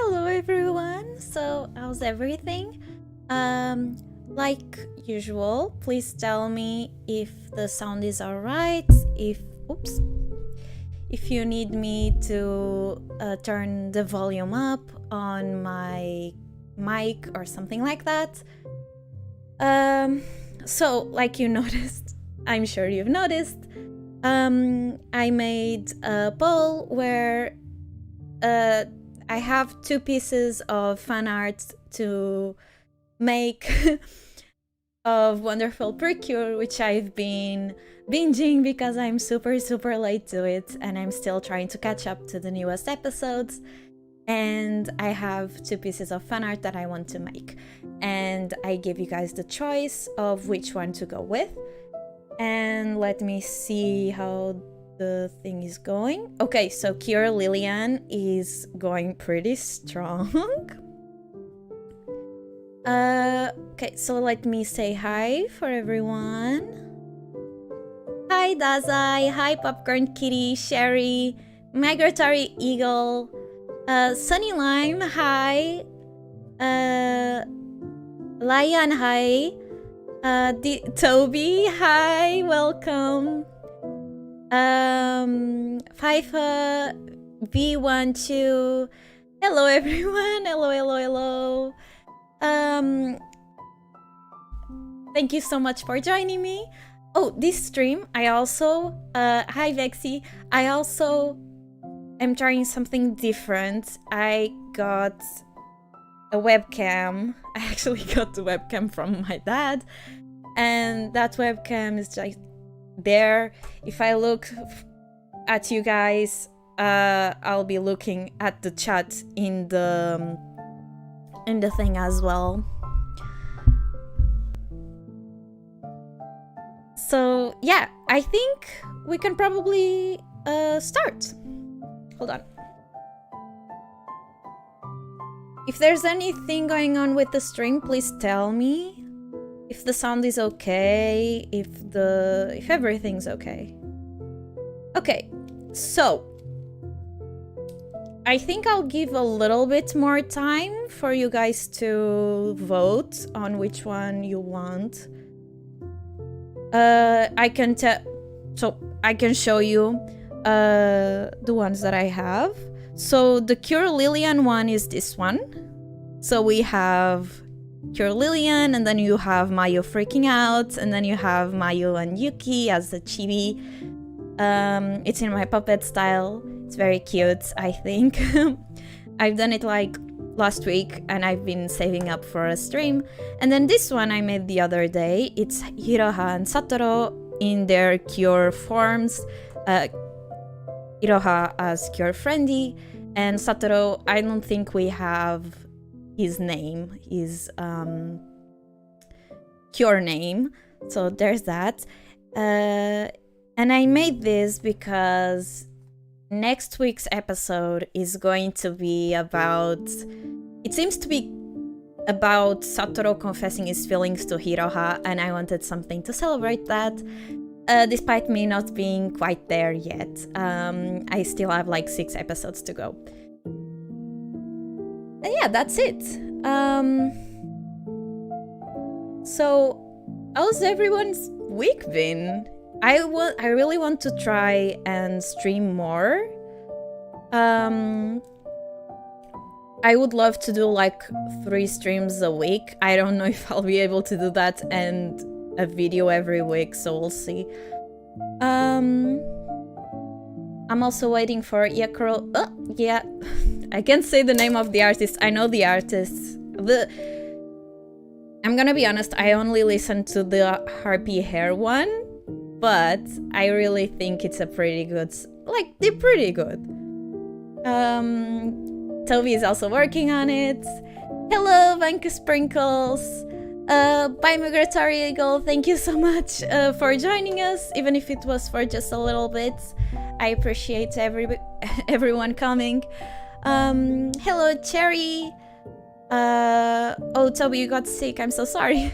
Hello everyone! So, how's everything? Like usual, please tell me if the sound is alright, if you need me to turn the volume up on my mic or something like that. So, like you noticed, I'm sure you've noticed, I made a poll where I have 2 pieces of fan art to make of wonderful Precure, which I've been binging because I'm super late to it and I'm still trying to catch up to the newest episodes. And I have 2 pieces of fan art that I want to make. And I give you guys the choice of which one to go with. And let me see how the thing is going. Okay, so Cure Lilian is going pretty strong. Okay, so let me say hi for everyone. Hi Dazai, hi Popcorn Kitty, Sherry, Migratory Eagle, Sunny Lime, hi, Lion, hi, Toby, hi, welcome. FIFA V12. Hello everyone. Hello. Thank you so much for joining me. Oh, this stream, I also hi Vexy. I also am trying something different. I got a webcam. I actually got the webcam from my dad, and that webcam is just there. If I look at you guys, I'll be looking at the chat in the thing as well. So yeah, I think we can probably start. Hold on. If there's anything going on with the stream, please tell me. If the sound is okay, if everything's okay. Okay, so I think I'll give a little bit more time for you guys to vote on which one you want. I can show you the ones that I have. So the Cure Lilian one is this one. So we have Cure Lilian, and then you have Mayu freaking out, and then you have Mayu and Yuki as the chibi. It's in my puppet style. It's very cute, I think. I've done it like last week, and I've been saving up for a stream. And then this one I made the other day. It's Hiroha and Satoru in their Cure forms. Hiroha as Cure Friendly, and Satoru, I don't think we have his name, his Cure name. So there's that. And I made this because next week's episode is going to be about... It seems to be about Satoru confessing his feelings to Hiroha, and I wanted something to celebrate that. Despite me not being quite there yet. I still have like 6 episodes to go. And yeah, that's it. So, how's everyone's week been? I really want to try and stream more. I would love to do like 3 streams a week. I don't know if I'll be able to do that and a video every week, so we'll see. I'm also waiting for Yakuro. Oh, yeah. I can't say the name of the artist. I know the artist. I'm gonna be honest, I only listened to the Harpy Hair one, but I really think it's a pretty good... Like, they're pretty good. Toby is also working on it. Hello, Vanka Sprinkles. Bye, Migratory Eagle. Thank you so much for joining us, even if it was for just a little bit. I appreciate everyone coming. Hello, Cherry. Oh, Toby, you got sick. I'm so sorry.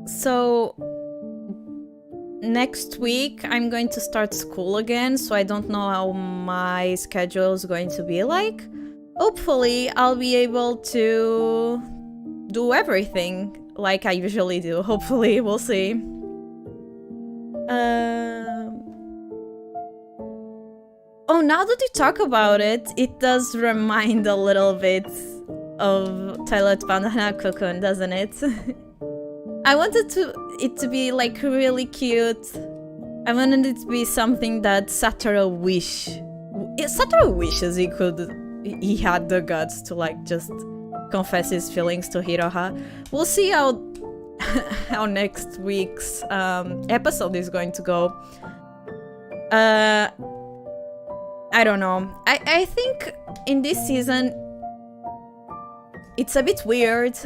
So next week I'm going to start school again, so I don't know how my schedule is going to be like. Hopefully I'll be able to do everything like I usually do. Hopefully, we'll see. Oh, now that you talk about it, it does remind a little bit of Toilet-Bound Hanako-kun, doesn't it? I wanted it to be like really cute. I wanted it to be something that Satoru wishes he had the guts to like just confess his feelings to Hiroha. We'll see how next week's episode is going to go. I don't know. I think in this season it's a bit weird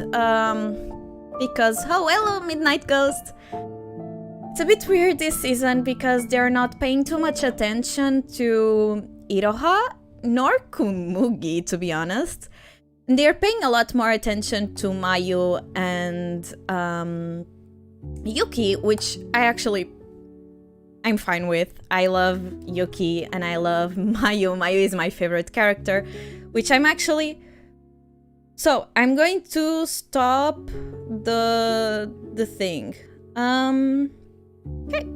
because... Oh, hello, Midnight Ghost! It's a bit weird this season because they're not paying too much attention to Iroha nor Kumugi, to be honest. They're paying a lot more attention to Mayu and Yuki, which I'm fine with. I love Yuki and I love Mayu. Mayu is my favorite character, which I'm actually... So, I'm going to stop the thing. Okay.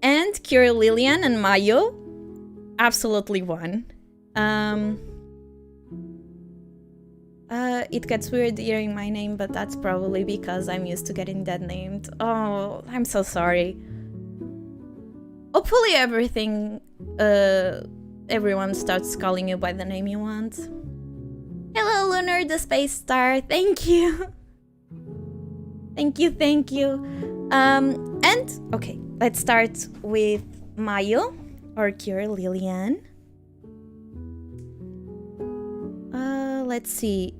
And Cure Lilian and Mayu absolutely won. It gets weird hearing my name, but that's probably because I'm used to getting that named. Oh, I'm so sorry. Hopefully everyone starts calling you by the name you want. Hello, Lunar the Space Star. Thank you. Thank you. And, okay, let's start with Mayu, or Cure Lilian. Let's see.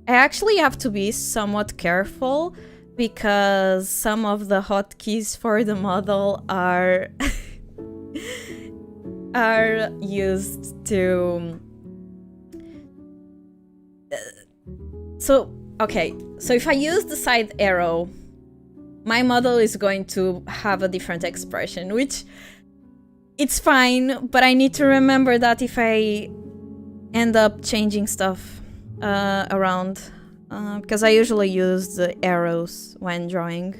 I actually have to be somewhat careful because some of the hotkeys for the model are are used to... So if I use the side arrow, my model is going to have a different expression, which it's fine, but I need to remember that if I end up changing stuff around, because I usually use the arrows when drawing.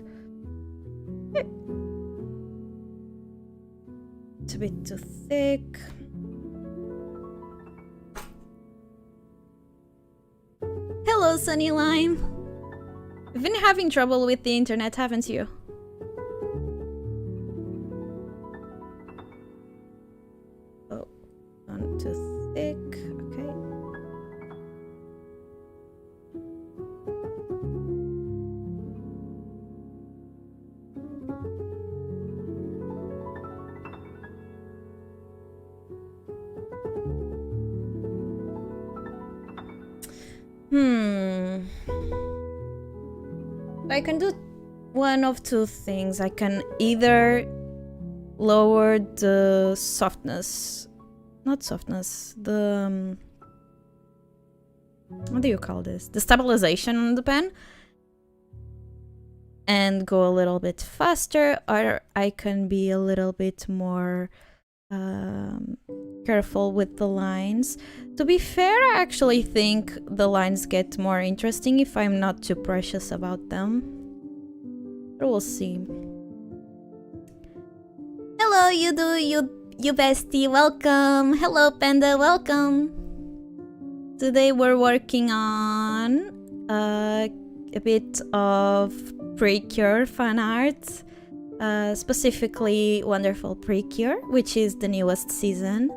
It's a bit too thick. Hello, Sunny Lime. You've been having trouble with the internet, haven't you? Oh, not too thick. Okay. I can do one of two things. I can either lower the softness, not softness, the what do you call this? The stabilization on the pen, and go a little bit faster, or I can be a little bit more careful with the lines. To be fair, I actually think the lines get more interesting if I'm not too precious about them. But we'll see. Hello, you bestie, welcome. Hello, Panda, welcome. Today we're working on a bit of Precure fan art. Specifically Wonderful Precure, which is the newest season.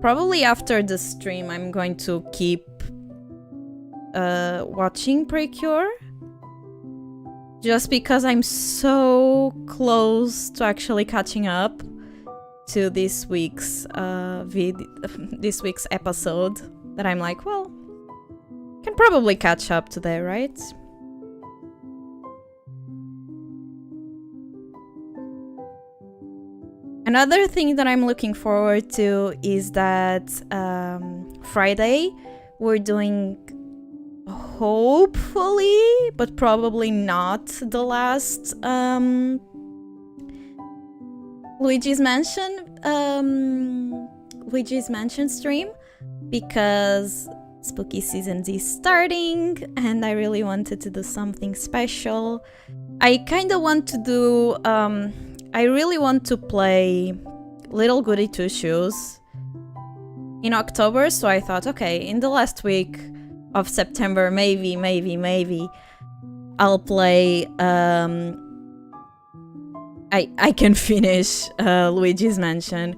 Probably after the stream I'm going to keep watching Precure, just because I'm so close to actually catching up to this week's episode that I'm like, well, can probably catch up today, right? Another thing that I'm looking forward to is that Friday we're doing, hopefully, but probably not, the last Luigi's Mansion stream, because spooky season is starting and I really wanted to do something special. I kind of want to do I really want to play Little Goody Two Shoes in October, so I thought, okay, in the last week of September, maybe I'll play I can finish Luigi's Mansion.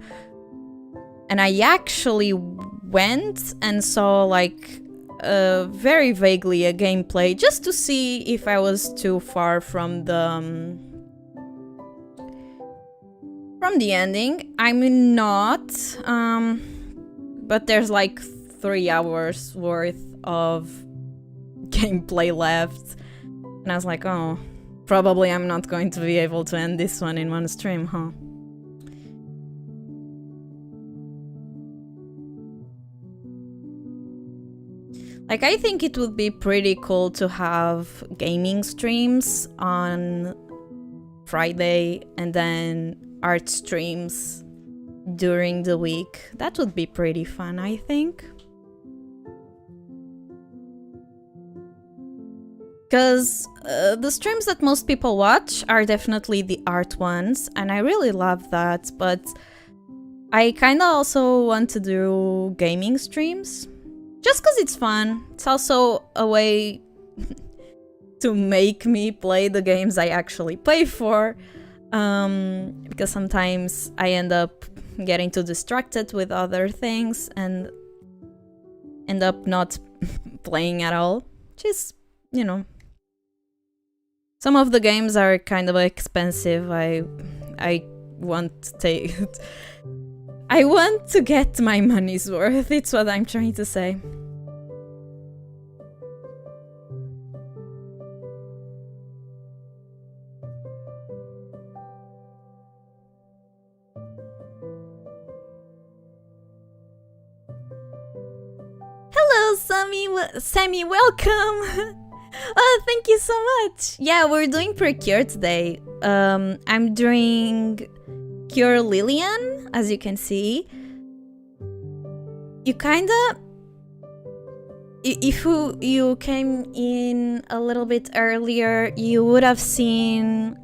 And I actually went and saw, like, very vaguely a gameplay, just to see if I was too far from the ending. I'm not, but there's like 3 hours worth of gameplay left, and I was like, oh, probably I'm not going to be able to end this one in one stream, huh? Like, I think it would be pretty cool to have gaming streams on Friday and then art streams during the week. That would be pretty fun, I think. Because the streams that most people watch are definitely the art ones, and I really love that, but I kind of also want to do gaming streams. Just because it's fun. It's also a way to make me play the games I actually pay for. Because sometimes I end up getting too distracted with other things and end up not playing at all. Which is, you know... Some of the games are kind of expensive. I want to take... I want to get my money's worth, it's what I'm trying to say. Sammy, welcome. Oh, thank you so much. Yeah, we're doing Precure today. I'm doing Cure Lilian, as you can see. You kinda... If you came in a little bit earlier, you would have seen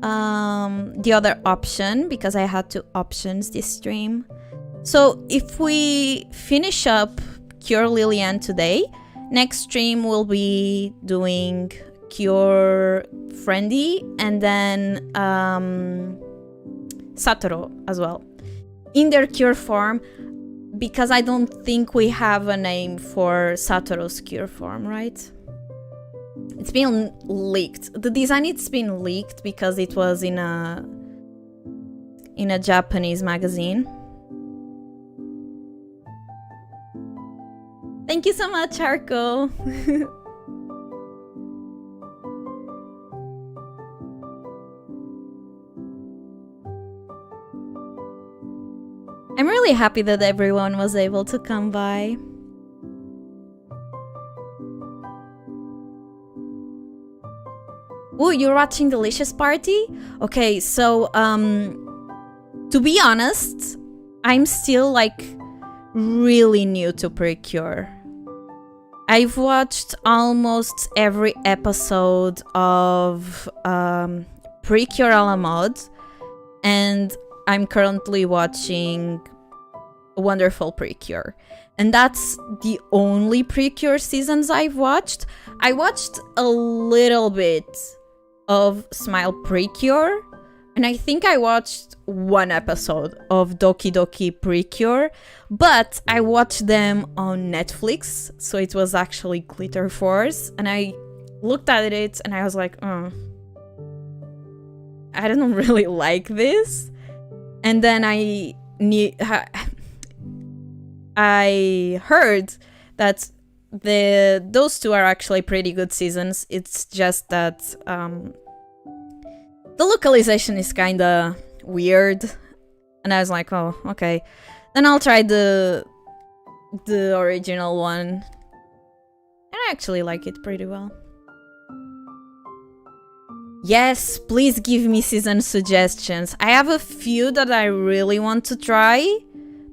the other option, because I had two options this stream. So if we finish up Cure Lilian today, next stream we'll be doing Cure Friendly and then Satoru as well. In their cure form, because I don't think we have a name for Satoru's cure form, right? It's been leaked. The design, it's been leaked because it was in a Japanese magazine. Thank you so much, Harko. I'm really happy that everyone was able to come by. Oh, you're watching Delicious Party? Okay, so, to be honest, I'm still, like, really new to Precure. I've watched almost every episode of Precure a la mode, and I'm currently watching Wonderful Precure. And that's the only Precure seasons I've watched. I watched a little bit of Smile Precure, and I think I watched one episode of Doki Doki Precure, but I watched them on Netflix, so it was actually Glitter Force, and I looked at it and I was like, I don't really like this. And then I heard that those two are actually pretty good seasons. It's just that the localization is kinda weird, and I was like, oh, okay. Then I'll try the original one, and I actually like it pretty well. Yes, please give me season suggestions. I have a few that I really want to try,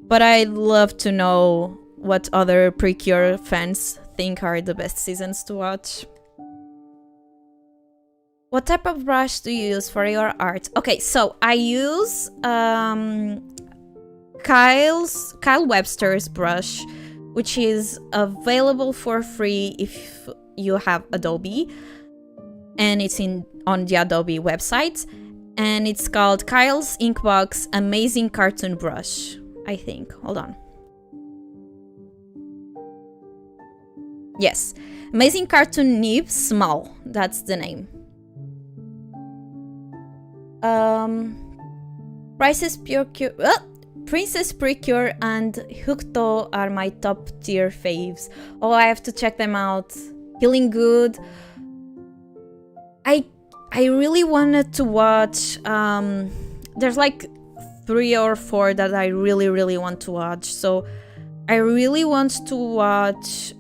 but I'd love to know what other Precure fans think are the best seasons to watch. What type of brush do you use for your art? Okay, so I use Kyle Webster's brush, which is available for free if you have Adobe, and it's on the Adobe website, and it's called Kyle's Inkbox Amazing Cartoon Brush, I think. Hold on. Yes, Amazing Cartoon Nib Small, that's the name. Princess Precure and Hookto are my top tier faves. Oh, I have to check them out. Feeling Good. I really wanted to watch, there's like 3 or 4 that I really want to watch. So I really want to watch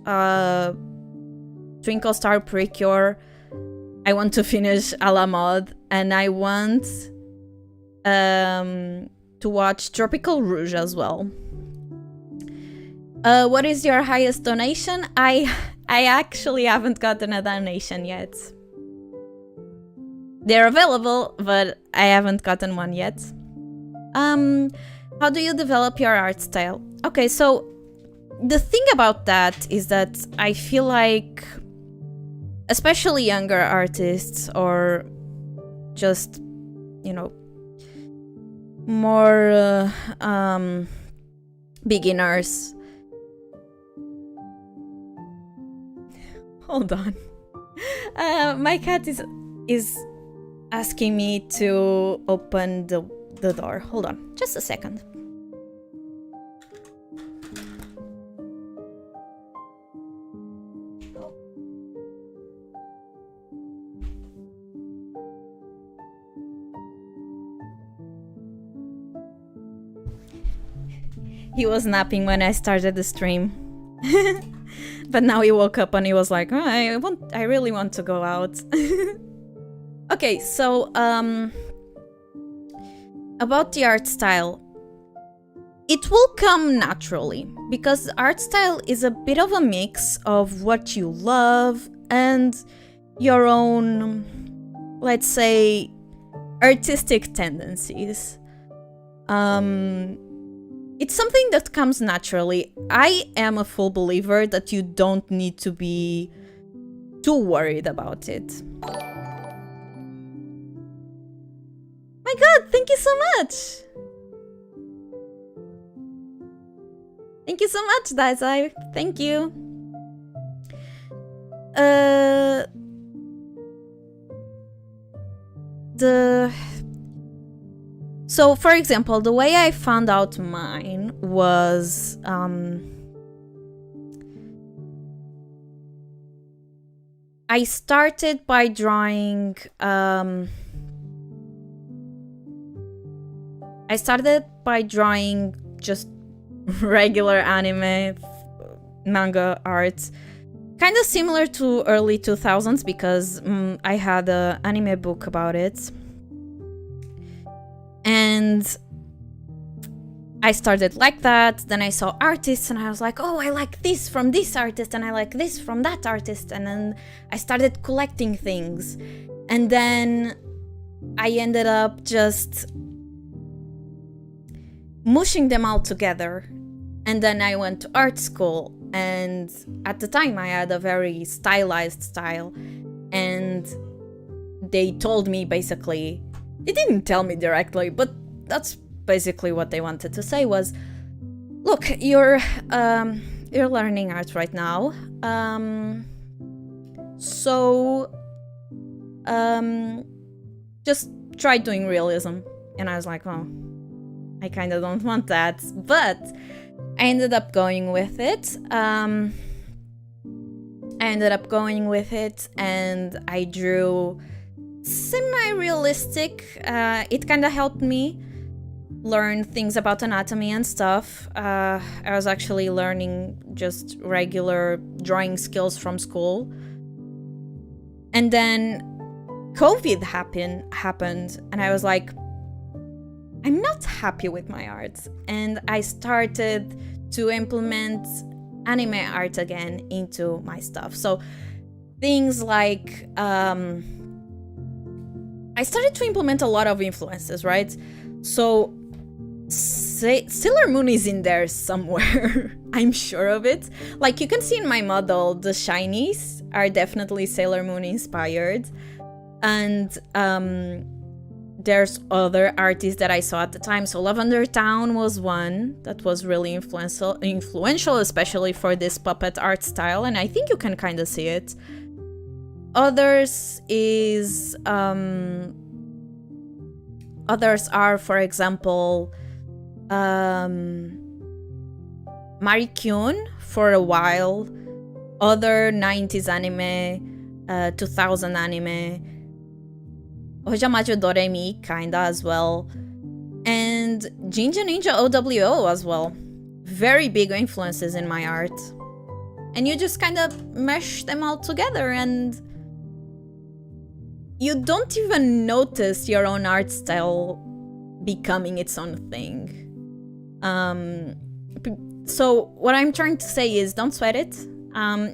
Twinkle Star Precure. I want to finish a la mode, and I want to watch Tropical Rouge as well. What is your highest donation? I actually haven't gotten a donation yet. They're available, but I haven't gotten one yet. How do you develop your art style? Okay, so the thing about that is that I feel like, especially younger artists or just, you know, more beginners. Hold on. My cat is asking me to open the door. Hold on, just a second. He was napping when I started the stream. But now he woke up and he was like, oh, I really want to go out. Okay, so about the art style. It will come naturally, because art style is a bit of a mix of what you love and your own, let's say, artistic tendencies. It's something that comes naturally. I am a full believer that you don't need to be too worried about it. My god, thank you so much! Thank you so much, Daisai. Thank you. So, for example, the way I found out mine was I started by drawing just regular anime manga art, kind of similar to early 2000s, because I had an anime book about it, and I started like that. Then I saw artists and I was like, oh, I like this from this artist and I like this from that artist, and then I started collecting things, and then I ended up just mushing them all together. And then I went to art school, and at the time I had a very stylized style, and they told me basically, they didn't tell me directly, but that's basically what they wanted to say was, look, you're learning art right now, so just try doing realism. And I was like, oh, I kind of don't want that, but I ended up going with it. And I drew semi-realistic. It kind of helped me learn things about anatomy and stuff. I was actually learning just regular drawing skills from school. And then COVID happened, and I was like, I'm not happy with my art, and I started to implement anime art again into my stuff. So things like I started to implement a lot of influences, right? So Sailor Moon is in there somewhere. I'm sure of it. Like, you can see in my model, the shinies are definitely Sailor Moon inspired, and there's other artists that I saw at the time. So LavenderTowne was one that was really influential, especially for this puppet art style, and I think you can kind of see it. Others are, for example, Marikyuun for a while, other 90s anime, 2000 anime, Ojamajo Doremi kinda as well, and GinjaNinjaOwO as well. Very big influences in my art. And you just kind of mesh them all together, and you don't even notice your own art style becoming its own thing. So what I'm trying to say is, don't sweat it.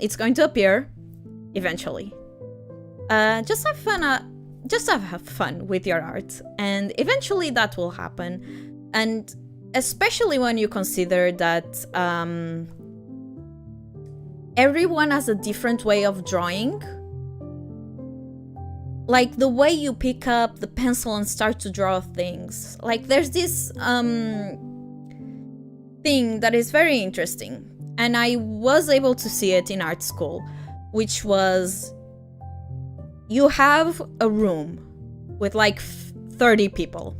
It's going to appear eventually. Just have fun with your art, and eventually that will happen. And especially when you consider that everyone has a different way of drawing. Like, the way you pick up the pencil and start to draw things. Like, there's this thing that is very interesting, and I was able to see it in art school, which was, you have a room with like 30 people,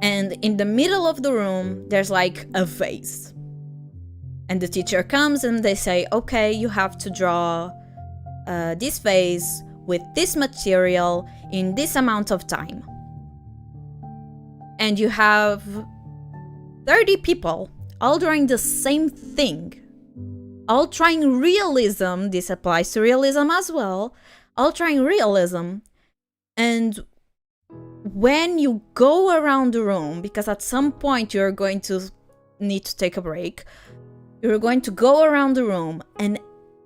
and in the middle of the room there's like a vase, and the teacher comes and they say, okay, you have to draw this vase with this material in this amount of time. And you have 30 people all drawing the same thing, all trying realism. This applies to realism as well. All trying realism. And when you go around the room, because at some point you're going to need to take a break, you're going to go around the room and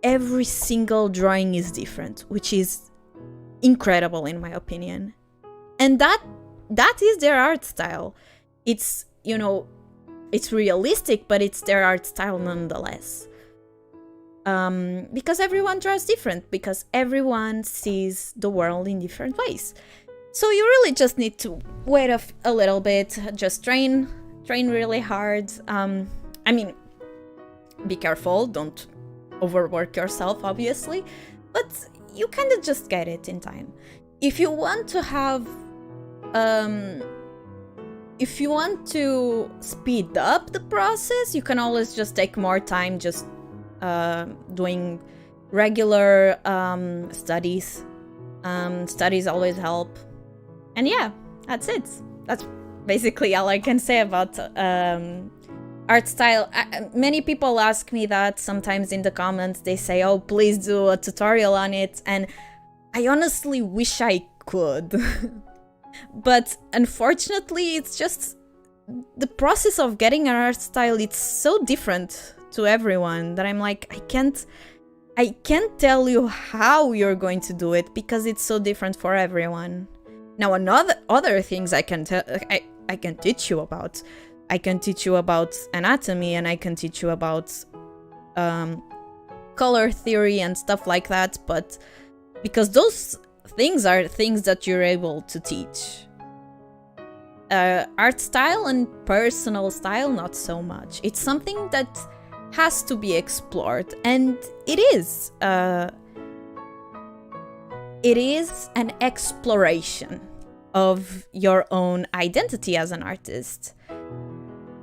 every single drawing is different, which is incredible in my opinion. And that is their art style. It's, you know, it's realistic, but it's their art style nonetheless. Because everyone draws different, because everyone sees the world in different ways. So you really just need to wait a little bit, just train really hard. I mean, be careful, don't overwork yourself, obviously, but you kind of just get it in time. If you want to have, if you want to speed up the process, you can always just take more time just doing regular studies. Studies always help. And yeah, that's it. That's basically all I can say about art style. Many people ask me that sometimes in the comments. They say, oh, please do a tutorial on it. And I honestly wish I could. But unfortunately, it's just the process of getting an art style. It's so different to everyone that I'm like, I can't tell you how you're going to do it because it's so different for everyone. Now, other things I can teach you about. I can teach you about anatomy, and I can teach you about color theory and stuff like that, but because those things are things that you're able to teach. Art style and personal style, not so much. It's something that has to be explored, and it is. It is an exploration of your own identity as an artist.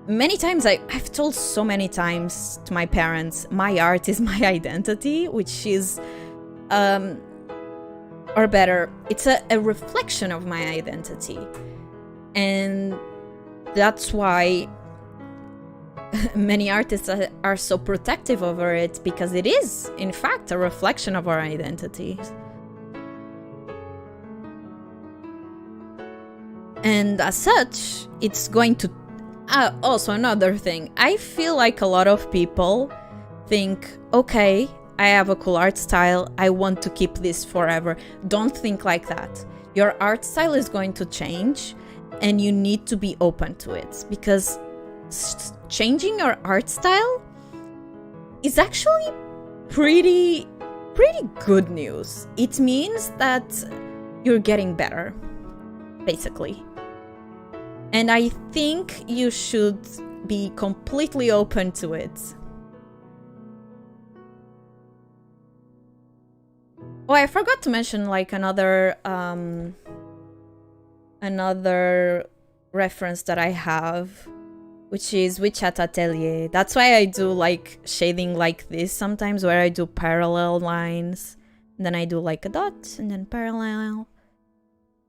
Many times, I've told so many times to my parents, my art is my identity, which is, or better, it's a reflection of my identity. And that's why many artists are so protective over it, because it is, in fact, a reflection of our identity. And as such, it's going to... also, another thing. I feel like a lot of people think, okay, I have a cool art style, I want to keep this forever. Don't think like that. Your art style is going to change, and you need to be open to it, because changing your art style is actually pretty good news. It means that you're getting better, basically. And I think you should be completely open to it. Oh, I forgot to mention like another reference that I have, which is WeChat Atelier. That's why I do like shading like this sometimes, where I do parallel lines, and then I do like a dot, and then parallel,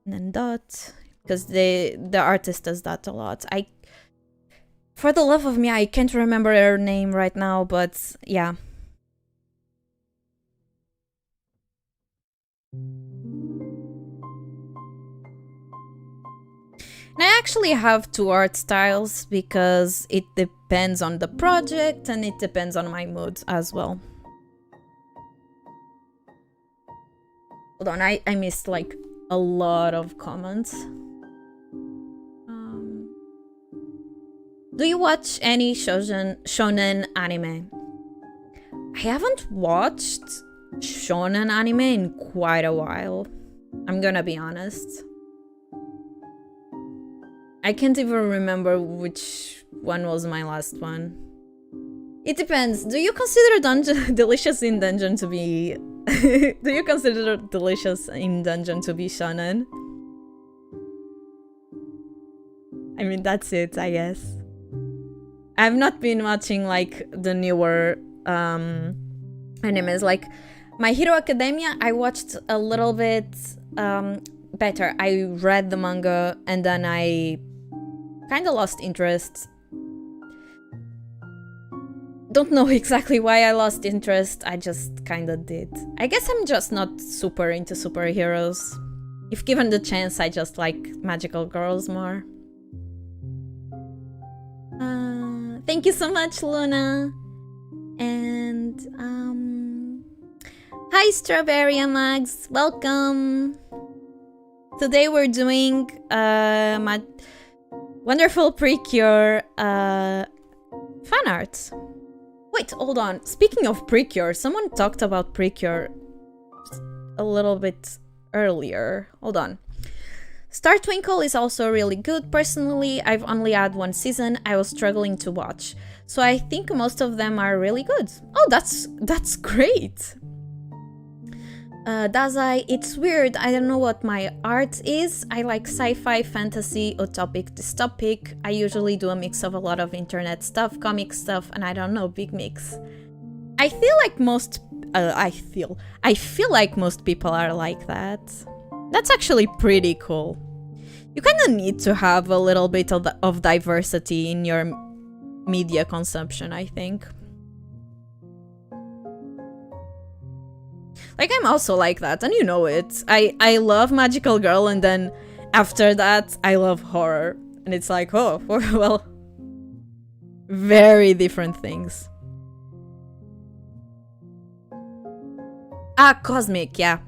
and then dot. Because the artist does that a lot. For the love of me, I can't remember her name right now, but yeah. And I actually have two art styles because it depends on the project and it depends on my mood as well. Hold on, I missed like a lot of comments. Do you watch any shonen anime? I haven't watched shonen anime in quite a while. I'm gonna be honest. I can't even remember which one was my last one. It depends. Do you consider Delicious in Dungeon to be... Do you consider Delicious in Dungeon to be shonen? I mean, that's it, I guess. I've not been watching like the newer animes. Like My Hero Academia, I watched a little bit better. I read the manga and then I kind of lost interest. don't know exactly why I lost interest, I just kinda did. I guess I'm just not super into superheroes. If given the chance, I just like magical girls more. Thank you so much, Luna. And, hi, Strawberry and Mags. Welcome. Today we're doing my wonderful Precure fan art. Wait, hold on. Speaking of Precure, someone talked about Precure a little bit earlier. Hold on. Star Twinkle is also really good. Personally, I've only had one season. I was struggling to watch. So I think most of them are really good. Oh, that's great. Dazai, it's weird. I don't know what my art is. I like sci-fi, fantasy, utopic, dystopic. I usually do a mix of a lot of internet stuff, comic stuff, and I don't know, big mix. I feel like most people are like that. That's actually pretty cool. You kind of need to have a little bit of diversity in your media consumption, I think. Like, I'm also like that, and you know it. I love Magical Girl, and then after that, I love horror. And it's like, oh, well, very different things. Ah, Cosmic, yeah.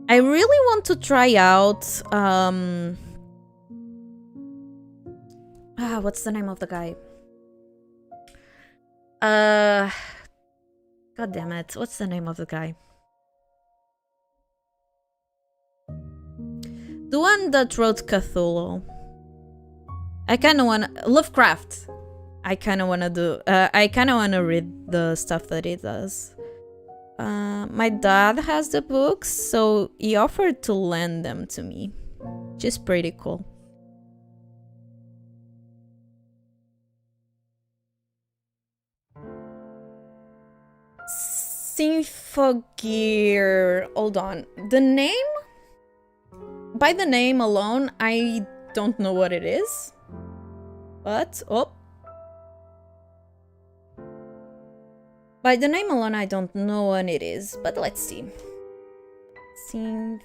I really want to try out, what's the name of the guy? God damn it, what's the name of the guy? The one that wrote Cthulhu. I kinda wanna... Lovecraft! I kinda wanna do... I kinda wanna read the stuff that he does. My dad has the books, so he offered to lend them to me. Which is pretty cool. Symphogear. Hold on. The name? By the name alone, I don't know what it is. But, oh. By the name alone, I don't know what it is, but let's see. Symphogear.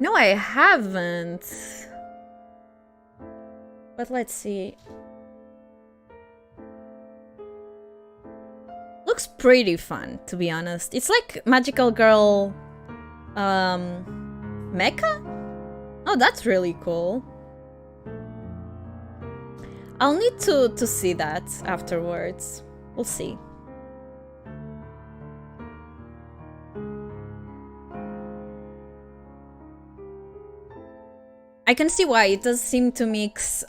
No, I haven't. But let's see. Looks pretty fun, to be honest. It's like Magical Girl... Mecha? Oh, that's really cool. I'll need to see that afterwards. We'll see. I can see why. It does seem to mix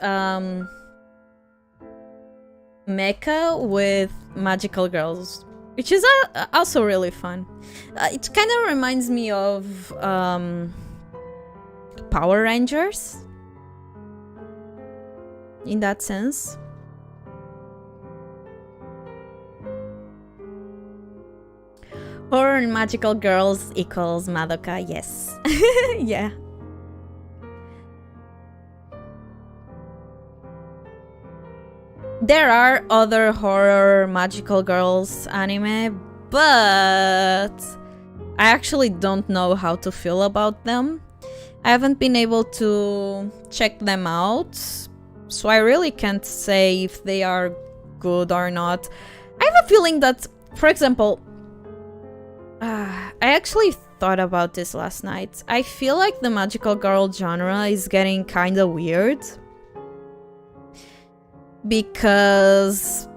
mecha with magical girls, which is also really fun. It kind of reminds me of Power Rangers in that sense. Horror and magical girls equals Madoka, yes. Yeah. There are other horror magical girls anime, but I actually don't know how to feel about them. I haven't been able to check them out, so I really can't say if they are good or not. I have a feeling that, for example, I actually thought about this last night. I feel like the magical girl genre is getting kind of weird. Because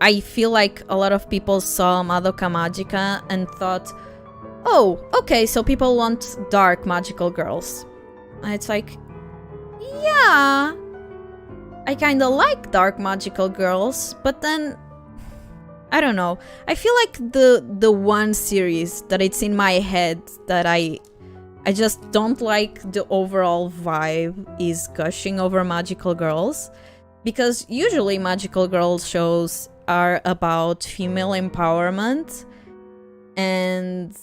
I feel like a lot of people saw Madoka Magica and thought, oh, okay, so people want dark magical girls. And it's like, yeah, I kinda like dark magical girls, but then, I don't know. I feel like the one series that it's in my head that I just don't like the overall vibe is gushing over magical girls. Because usually magical girl shows are about female empowerment, and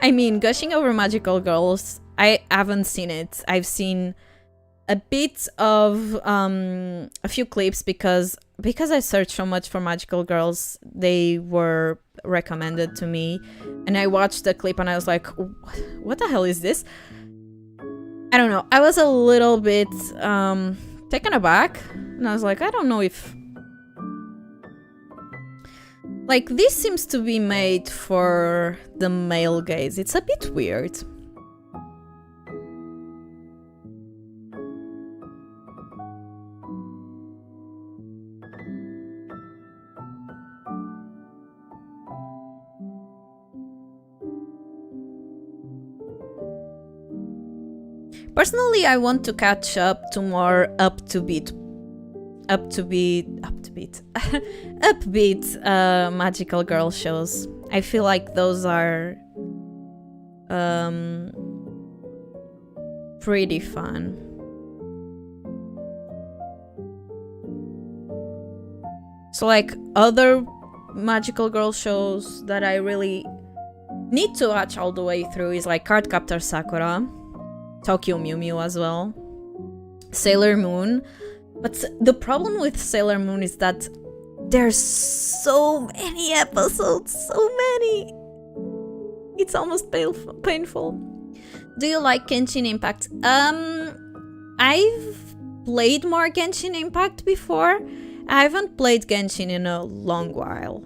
I mean, gushing over magical girls, I haven't seen it. I've seen a bit of a few clips because I searched so much for magical girls. They were recommended to me, and I watched the clip and I was like, what the hell is this? I don't know. I was a little bit taken aback, and I was like, I don't know if... Like, this seems to be made for the male gaze. It's a bit weird. Personally, I want to catch up to more upbeat magical girl shows. I feel like those are pretty fun. So like other magical girl shows that I really need to watch all the way through is like Cardcaptor Sakura, Tokyo Mew Mew as well, Sailor Moon. But the problem with Sailor Moon is that there's so many episodes, so many. It's almost painful. Do you like Genshin Impact? I've played more Genshin Impact before. I haven't played Genshin in a long while.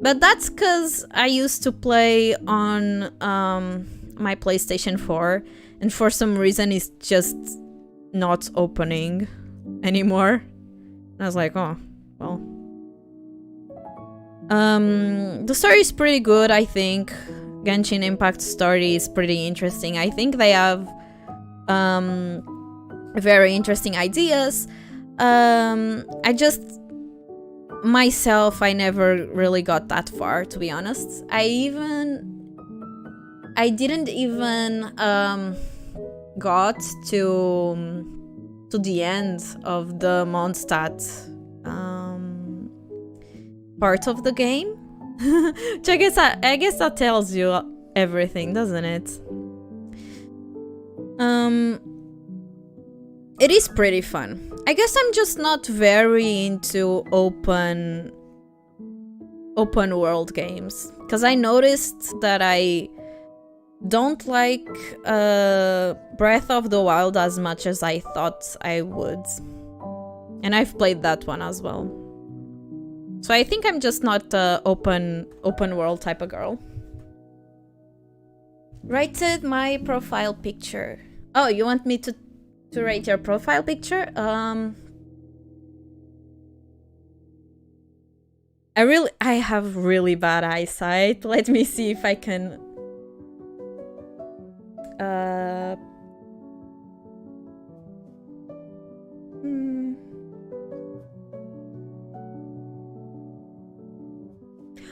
But that's because I used to play on my PlayStation 4, and for some reason it's just not opening anymore. I was like, oh, well. The story is pretty good, I think. Genshin Impact story is pretty interesting. I think they have very interesting ideas. I just myself, I never really got that far, to be honest. I didn't even got to the end of the Mondstadt part of the game. Which I guess that tells you everything, doesn't it? It is pretty fun. I guess I'm just not very into open world games, because I noticed that I don't like Breath of the Wild as much as I thought I would. And I've played that one as well. So I think I'm just not a open world type of girl. Rated my profile picture. Oh, you want me to rate your profile picture? I have really bad eyesight. Let me see if I can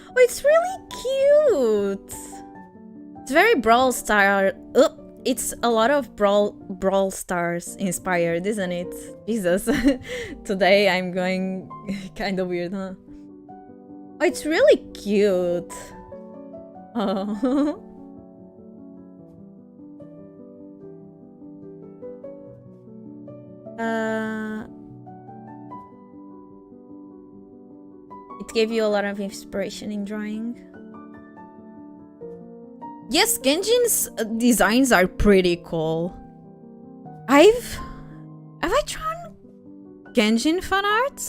Oh, it's really cute. It's very Brawl Star. It's a lot of Brawl Stars inspired, isn't it? Jesus. Today I'm going kind of weird, huh? Oh, it's really cute. Oh. It gave you a lot of inspiration in drawing. Yes, Genshin's designs are pretty cool. Have I drawn Genshin fan art?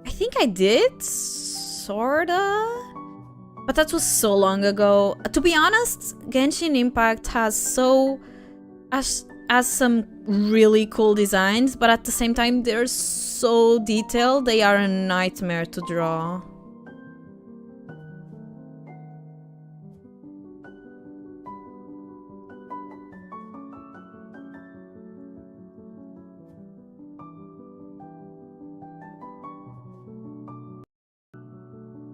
I think I did, sorta. But that was so long ago. To be honest, Genshin Impact has some really cool designs, but at the same time they're so detailed, they are a nightmare to draw.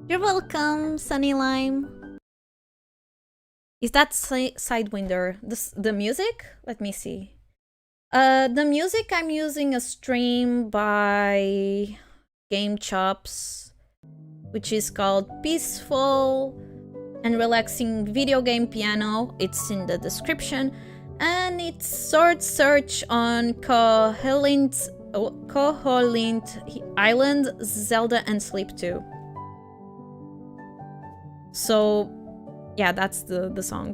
You're welcome, Sunny Lime. Is that Sidewinder the music? Let me see. The music, I'm using a stream by Game Chops. which is called Peaceful and Relaxing Video Game Piano. It's in the description. And it's Sword Search on Koholint Island, Zelda, and Sleep 2. So, yeah, that's the song.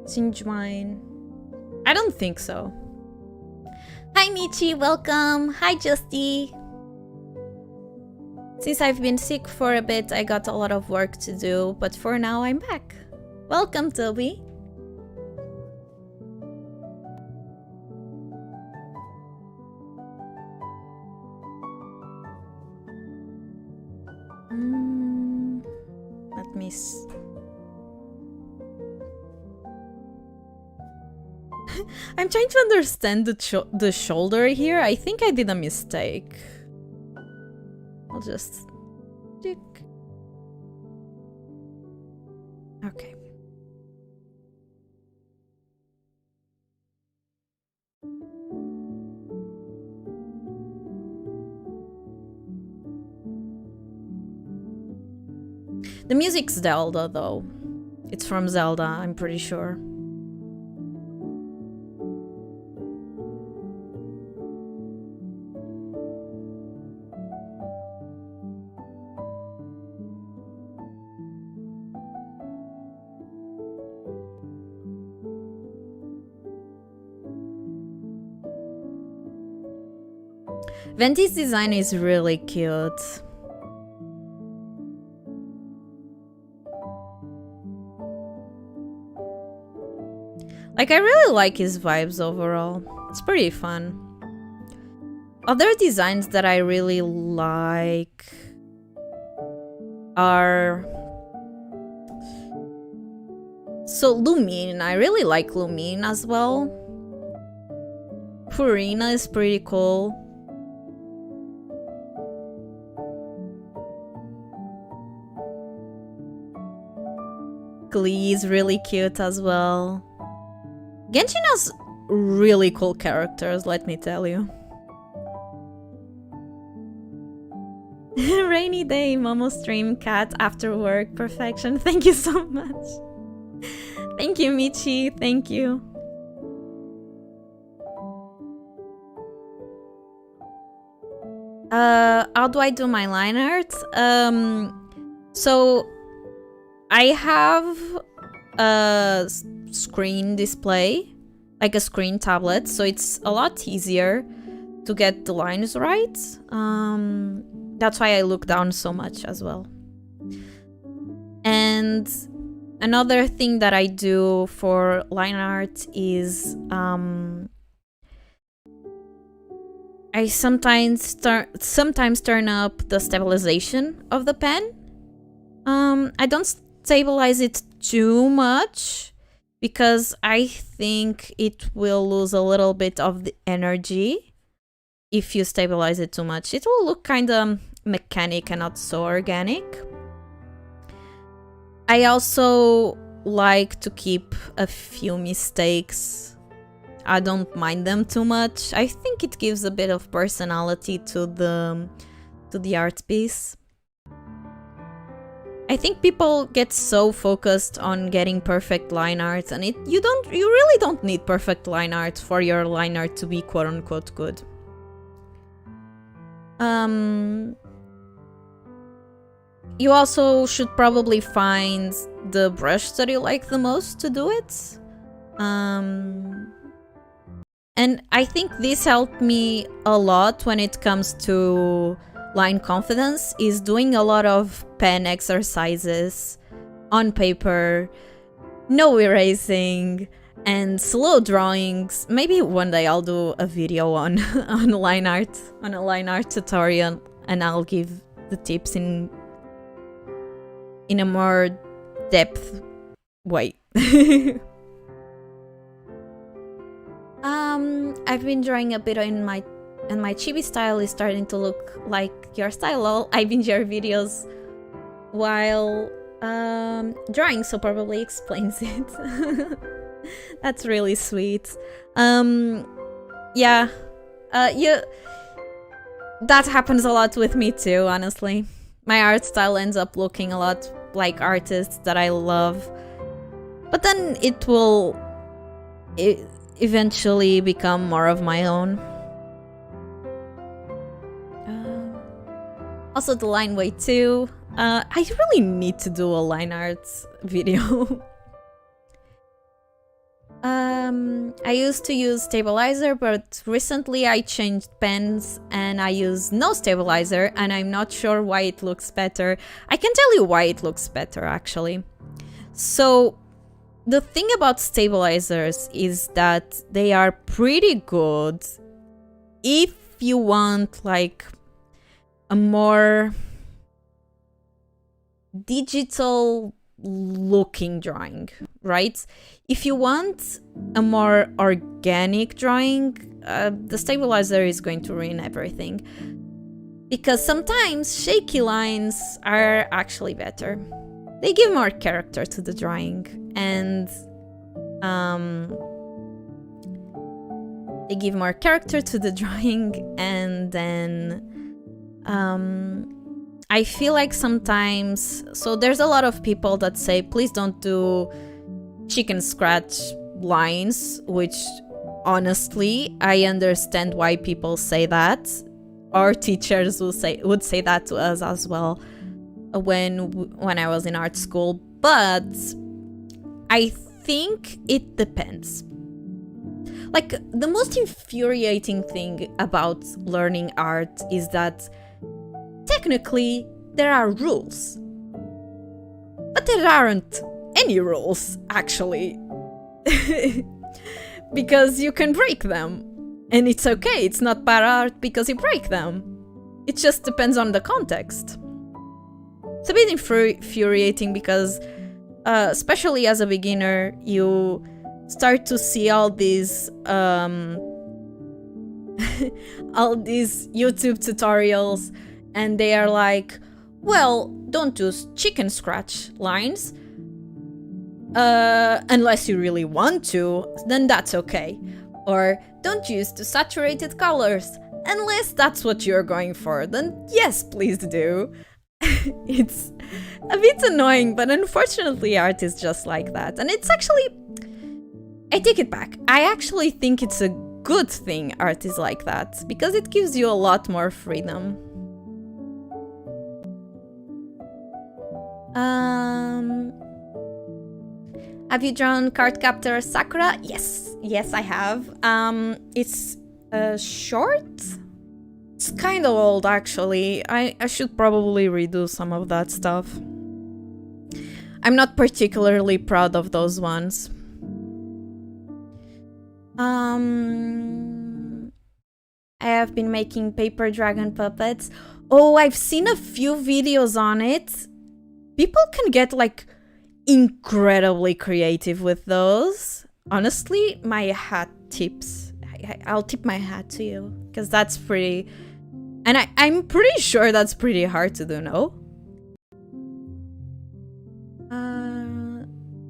Sinjwine. I don't think so. Hi Michi, welcome. Hi Justy. Since I've been sick for a bit, I got a lot of work to do, but for now I'm back. Welcome, Toby. Let me see. I'm trying to understand the shoulder here. I think I did a mistake. I'll just check. Okay. The music's Zelda, though. It's from Zelda, I'm pretty sure. Venti's design is really cute. Like, I really like his vibes overall. It's pretty fun. Other designs that I really like are... So, Lumine. I really like Lumine as well. Purina is pretty cool. Glee is really cute as well. Genshin has really cool characters, let me tell you. Rainy day, Momo stream, cat after work, perfection. Thank you so much. Thank you, Michi. Thank you. How do I do my line art? So I have a screen display, like a screen tablet, so it's a lot easier to get the lines right. That's why I look down so much as well. And another thing that I do for line art is I sometimes turn up the stabilization of the pen. I don't stabilize it too much because I think it will lose a little bit of the energy if you stabilize it too much. It will look kind of mechanic and not so organic. I also like to keep a few mistakes. I don't mind them too much. I think it gives a bit of personality to the art piece. I think people get so focused on getting perfect line art, and you really don't need perfect line art for your line art to be quote-unquote good. You also should probably find the brush that you like the most to do it. And I think this helped me a lot when it comes to line confidence, is doing a lot of pen exercises on paper, no erasing, and slow drawings. Maybe one day I'll do a video on line art, on a line art tutorial, and I'll give the tips in a more depth way. I've been drawing a bit in my chibi style is starting to look like your style. Lol. I binge your videos while drawing, so probably explains it. That's really sweet. Yeah, that happens a lot with me too, honestly. my art style ends up looking a lot like artists that I love. But then it will eventually become more of my own. Also the line weight too. I really need to do a line art video. I used to use stabilizer, but recently I changed pens and I use no stabilizer, and I'm not sure why it looks better. I can tell you why it looks better actually. So the thing about stabilizers is that they are pretty good if you want like a more digital looking drawing, right? If you want a more organic drawing, the stabilizer is going to ruin everything. Because sometimes shaky lines are actually better. They give more character to the drawing, and then I feel like sometimes, so there's a lot of people that say, please don't do chicken scratch lines, which honestly, I understand why people say that. Our teachers would say that to us as well when I was in art school, but I think it depends. Like, the most infuriating thing about learning art is that technically there are rules, but there aren't any rules actually. Because you can break them, and it's okay, it's not bad art because you break them. It just depends on the context. It's a bit infuriating because especially as a beginner, you start to see all these YouTube tutorials, and they are like, well, don't use chicken scratch lines unless you really want to, then that's okay. Or don't use too saturated colors unless that's what you're going for, then yes, please do. It's a bit annoying, but unfortunately art is just like that. And it's actually, I take it back, I actually think it's a good thing art is like that, because it gives you a lot more freedom. Have you drawn Cardcaptor Sakura? Yes, I have. It's short. It's kind of old, actually. I should probably redo some of that stuff. I'm not particularly proud of those ones. I have been making paper dragon puppets. Oh, I've seen a few videos on it. People can get like incredibly creative with those. Honestly, my hat tips. I'll tip my hat to you, because that's pretty, and I'm pretty sure that's pretty hard to do, no?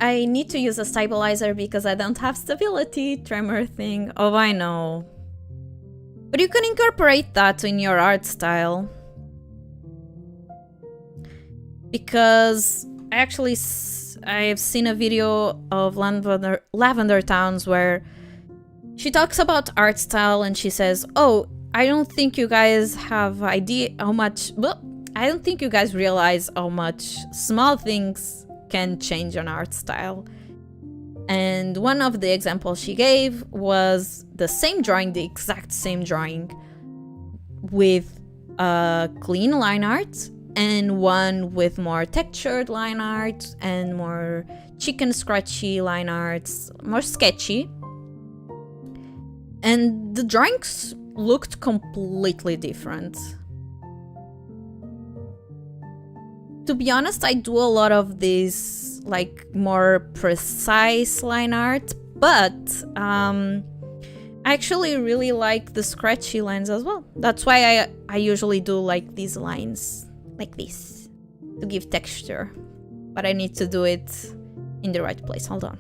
I need to use a stabilizer because I don't have stability tremor thing. Oh, I know. But you can incorporate that in your art style. Because I've seen a video of LavenderTowne where she talks about art style, and she says, oh, I don't think you guys have idea how much, well, I don't think you guys realize how much small things can change an art style. And one of the examples she gave was the same drawing, the exact same drawing, with clean line art, and one with more textured line art and more chicken scratchy line arts, more sketchy. And the drawings looked completely different. To be honest, I do a lot of this like more precise line art, but I actually really like the scratchy lines as well. That's why I usually do like these lines like this to give texture, but I need to do it in the right place. Hold on.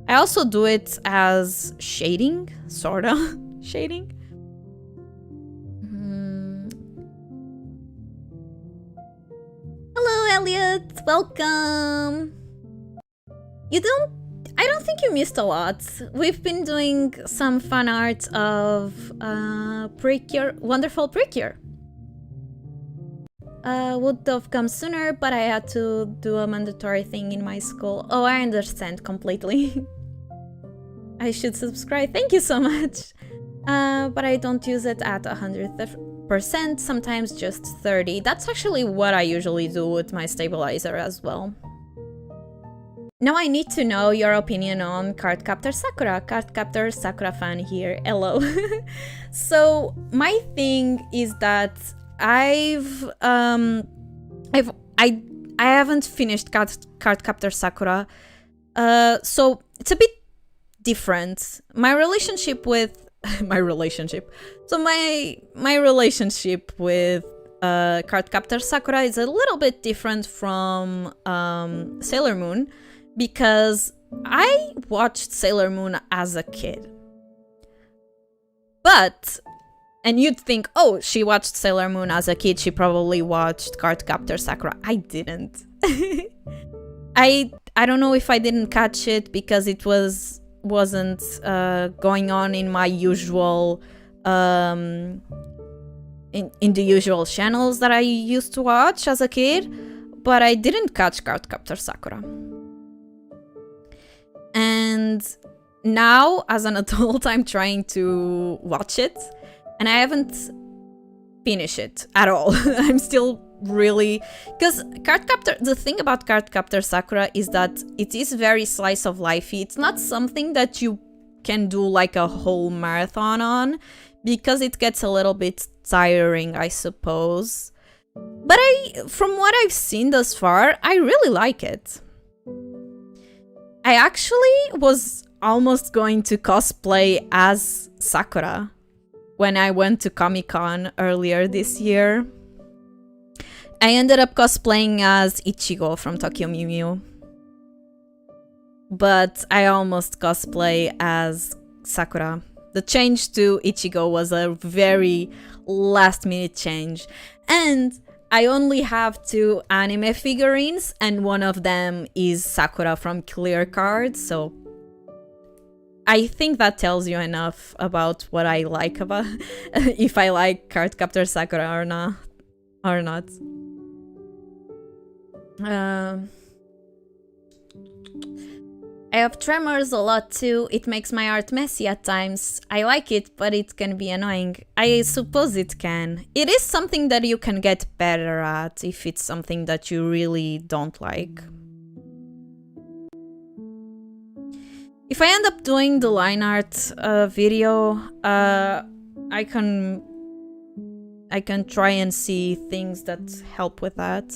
I also do it as shading, sorta shading. Elliot, welcome. I don't think you missed a lot. We've been doing some fan art of Precure, wonderful Precure. Would have come sooner, but I had to do a mandatory thing in my school. Oh, I understand completely. I should subscribe, thank you so much. But I don't use it at 100%, sometimes just 30. That's actually what I usually do with my stabilizer as well. Now I need to know your opinion on Cardcaptor Sakura. Cardcaptor Sakura fan here, hello. So my thing is that I haven't finished Cardcaptor Sakura, so it's a bit different. My relationship with my relationship with Cardcaptor Sakura is a little bit different from Sailor Moon, because I watched Sailor Moon as a kid. And you'd think, oh, she watched Sailor Moon as a kid, she probably watched Cardcaptor Sakura. I didn't. I don't know if I didn't catch it because it wasn't going on in my usual in the usual channels that I used to watch as a kid, but I didn't catch Cardcaptor Sakura. And now, as an adult, I'm trying to watch it, and I haven't finished it at all. I'm still really... Because the thing about Cardcaptor Sakura is that it is very slice of lifey. It's not something that you can do like a whole marathon on, because it gets a little bit tiring, I suppose. But from what I've seen thus far, I really like it. I actually was almost going to cosplay as Sakura when I went to Comic-Con earlier this year. I ended up cosplaying as Ichigo from Tokyo Mew Mew. But I almost cosplay as Sakura. The change to Ichigo was a very last-minute change. And I only have 2 anime figurines, and one of them is Sakura from Clear Card, so I think that tells you enough about what I like about if I like Cardcaptor Sakura or not. I have tremors a lot too. It makes my art messy at times. I like it, but it can be annoying. I suppose it can. It is something that you can get better at if it's something that you really don't like. If I end up doing the line art video, I can try and see things that help with that.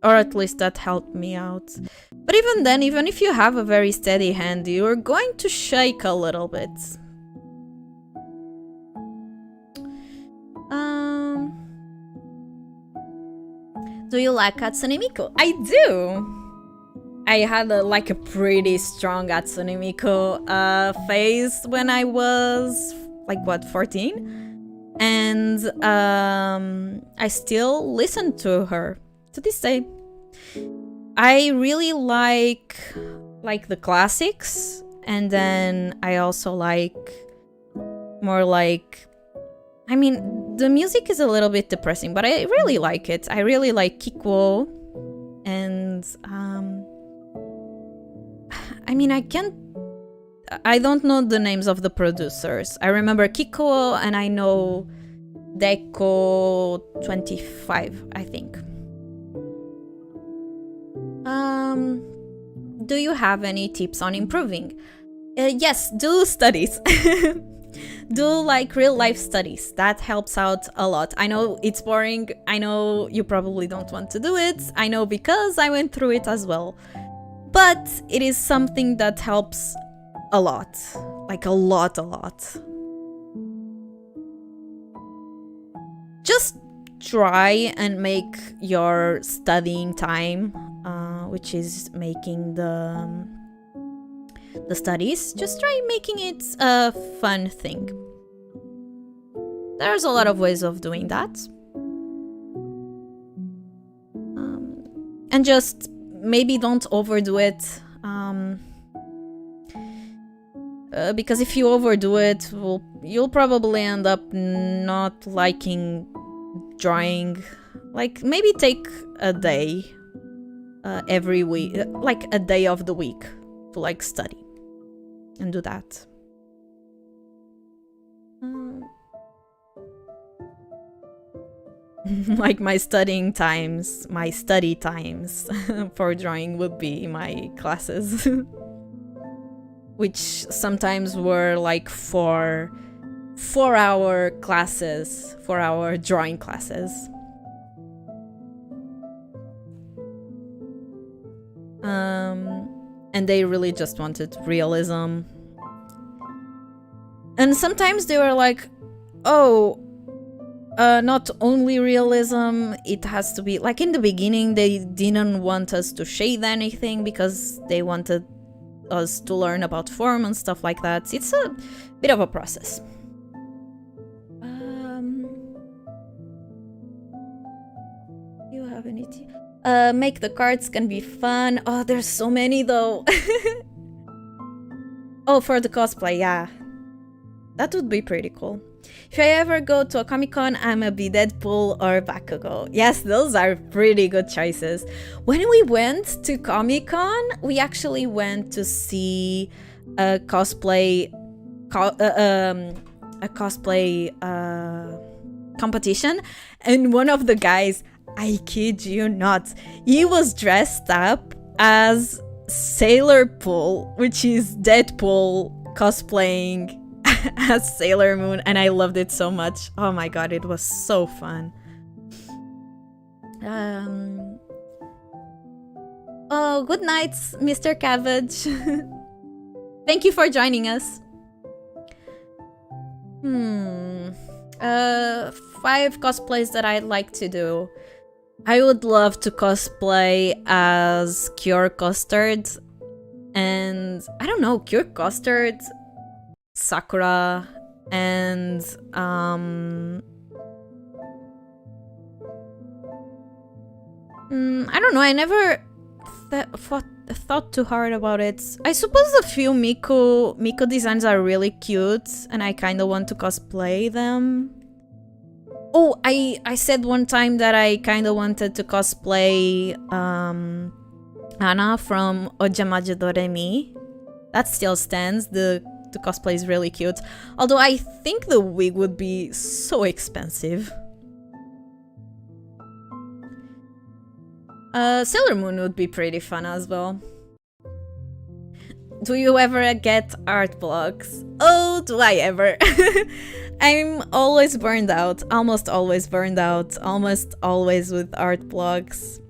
Or at least that helped me out. But even then, even if you have a very steady hand, you're going to shake a little bit. Do you like Hatsune Miku? I do! I had a pretty strong Hatsune Miku phase when I was, 14? And I still listen to her to this day. I really like the classics, and then I also like more I mean, the music is a little bit depressing, but I really like it. I really like Kikuo, and I mean, I don't know the names of the producers. I remember Kikuo, and I know Deco 25, I think. Do you have any tips on improving? Yes, do studies. Do real life studies. That helps out a lot. I know it's boring. I know you probably don't want to do it. I know because I went through it as well. But it is something that helps a lot. A lot. Just try and make your studying time, which is making the studies, just try making it a fun thing. There's a lot of ways of doing that. And just maybe don't overdo it. Because if you overdo it, you'll probably end up not liking drawing. Like, maybe take a day every week, like a day of the week to like study and do that. Like my study times for drawing would be my classes. Which sometimes were like 4-hour classes, 4-hour drawing classes. And they really just wanted realism. And sometimes they were like, oh, not only realism, it has to be... Like in the beginning, they didn't want us to shade anything because they wanted us to learn about form and stuff like that. It's a bit of a process. You have any make the cards can be fun. Oh, there's so many though. Oh, for the cosplay, yeah. That would be pretty cool. If I ever go to a Comic-Con, I'ma be Deadpool or Bakugo. Yes, those are pretty good choices. When we went to Comic-Con, we actually went to see a cosplay competition, and one of the guys, I kid you not, he was dressed up as Sailor Pool, which is Deadpool cosplaying as Sailor Moon, and I loved it so much. Oh my god, it was so fun. Oh, good night, Mr. Cabbage. Thank you for joining us. 5 cosplays that I'd like to do. I would love to cosplay as Cure Custard, and I don't know, Cure Custard, Sakura, and I don't know, I never thought too hard about it. I suppose a few Miko designs are really cute, and I kind of want to cosplay them. Oh, I said one time that I kind of wanted to cosplay Anna from Ojamajo Doremi. That still stands. The cosplay is really cute. Although I think the wig would be so expensive. Sailor Moon would be pretty fun as well. Do you ever get art blocks? Oh, do I ever? I'm always burned out. Almost always burned out. Almost always with art blocks.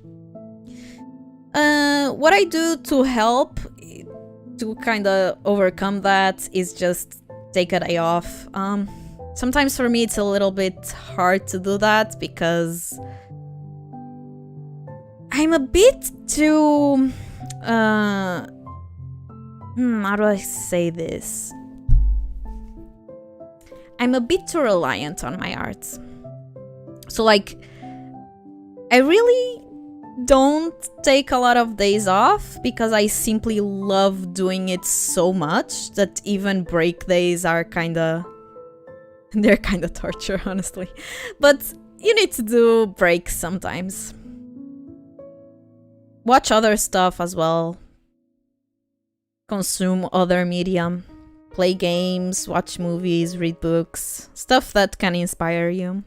What I do to help to kind of overcome that is just take a day off. Sometimes for me it's a little bit hard to do that because I'm a bit too... how do I say this? I'm a bit too reliant on my art. So like, I really don't take a lot of days off because I simply love doing it so much that even break days are kinda... they're kinda torture, honestly. But you need to do breaks sometimes. Watch other stuff as well. Consume other media. Play games, watch movies, read books. Stuff that can inspire you.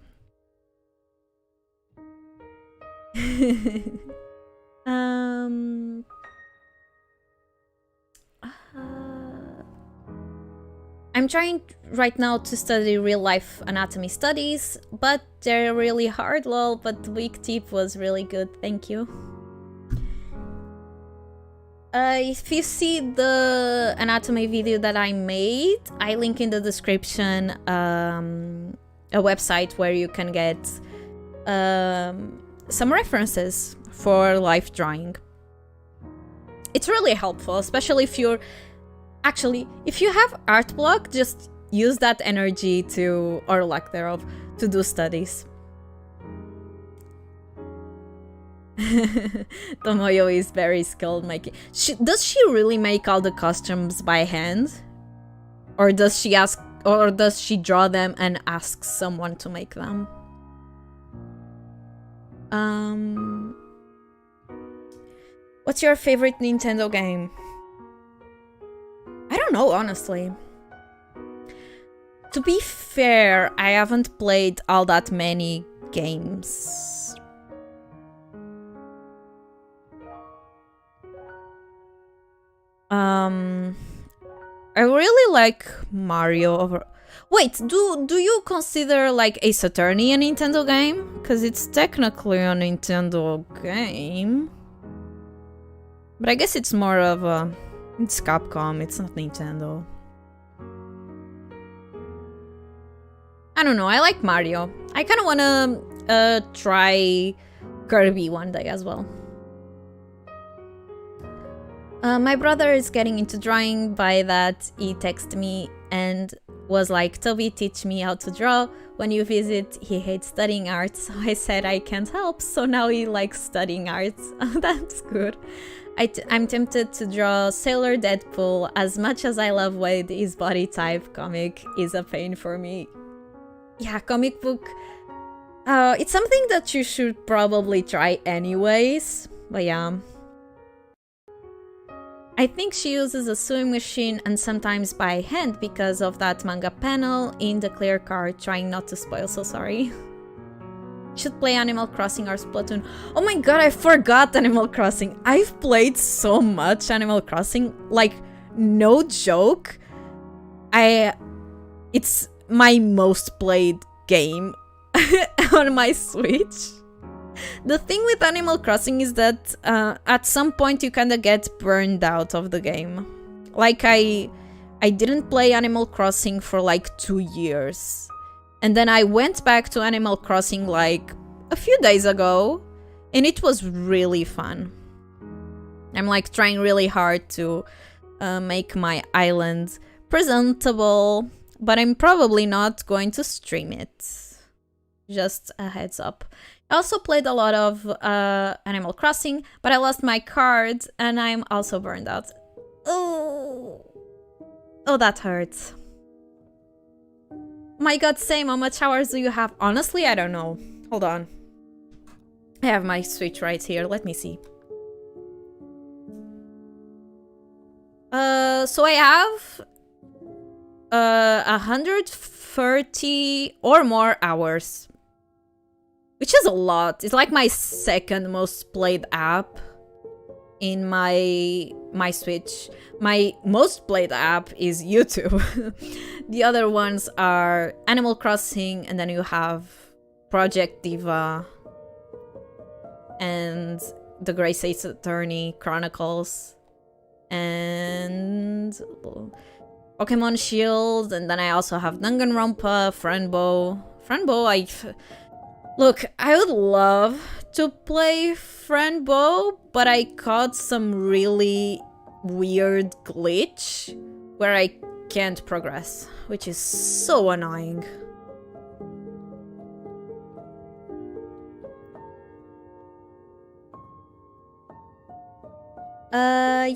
I'm trying right now to study real-life anatomy studies, but they're really hard, lol, but the week tip was really good, thank you. If you see the anatomy video that I made, I link in the description a website where you can get some references for life drawing. It's really helpful, especially if you're... Actually, if you have art block, just use that energy to, or lack thereof, to do studies. Tomoyo is very skilled making. Does she really make all the costumes by hand? Or does she ask, or does she draw them and ask someone to make them? What's your favorite Nintendo game? I don't know, honestly. To be fair, I haven't played all that many games. I really like Mario over... Wait, do you consider like Ace Attorney a Nintendo game? Because it's technically a Nintendo game. But I guess it's more of a... It's Capcom, it's not Nintendo. I don't know, I like Mario. I kind of want to try Kirby one day as well. My brother is getting into drawing. By that, he texted me and was like, Toby, teach me how to draw. When you visit, he hates studying art. So I said I can't help. So now he likes studying art. That's good. I'm tempted to draw Sailor Deadpool. As much as I love Wade, his body type comic is a pain for me. Yeah, comic book. It's something that you should probably try anyways. But yeah. I think she uses a sewing machine and sometimes by hand because of that manga panel in the clear card, trying not to spoil, so sorry. Should play Animal Crossing or Splatoon. Oh my god, I forgot Animal Crossing. I've played so much Animal Crossing, like, no joke. It's my most played game on my Switch. The thing with Animal Crossing is that at some point you kind of get burned out of the game. Like I didn't play Animal Crossing for like 2 years. And then I went back to Animal Crossing like a few days ago. And it was really fun. I'm like trying really hard to make my island presentable. But I'm probably not going to stream it. Just a heads up. I also played a lot of Animal Crossing, but I lost my card and I'm also burned out. Oh, that hurts. My god, same. How much hours do you have? Honestly, I don't know. Hold on. I have my Switch right here. Let me see. So I have 130 or more hours. Which is a lot. It's like my second most played app in my Switch. My most played app is YouTube. The other ones are Animal Crossing, and then you have Project Diva and The Grace Ace Attorney Chronicles and Pokemon Shield, and then I also have Danganronpa, Friendbow. Look, I would love to play Friendbow, but I caught some really weird glitch where I can't progress, which is so annoying.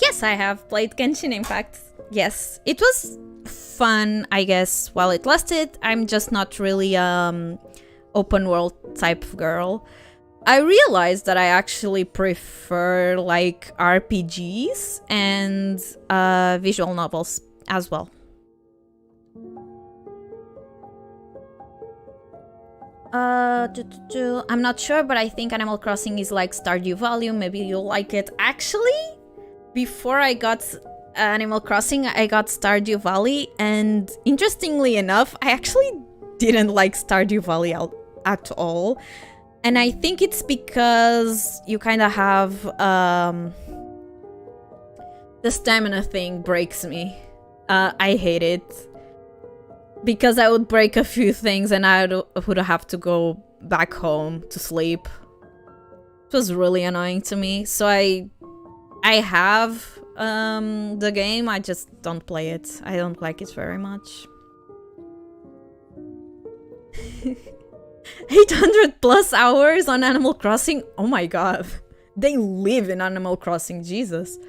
Yes, I have played Genshin Impact. Yes, it was fun, I guess, while it lasted. I'm just not really open world type of girl. I realized that I actually prefer like RPGs and visual novels as well. I'm not sure, but I think Animal Crossing is like Stardew Valley. Maybe you'll like it. Actually, before I got Animal Crossing, I got Stardew Valley, and interestingly enough, I actually didn't like Stardew Valley at all. And I think it's because you kind of have the stamina thing breaks me. I hate it because I would break a few things and I would have to go back home to sleep. It was really annoying to me. So I have the game, I just don't play it. I don't like it very much. 800 plus hours on Animal Crossing? Oh my god. They live in Animal Crossing, Jesus.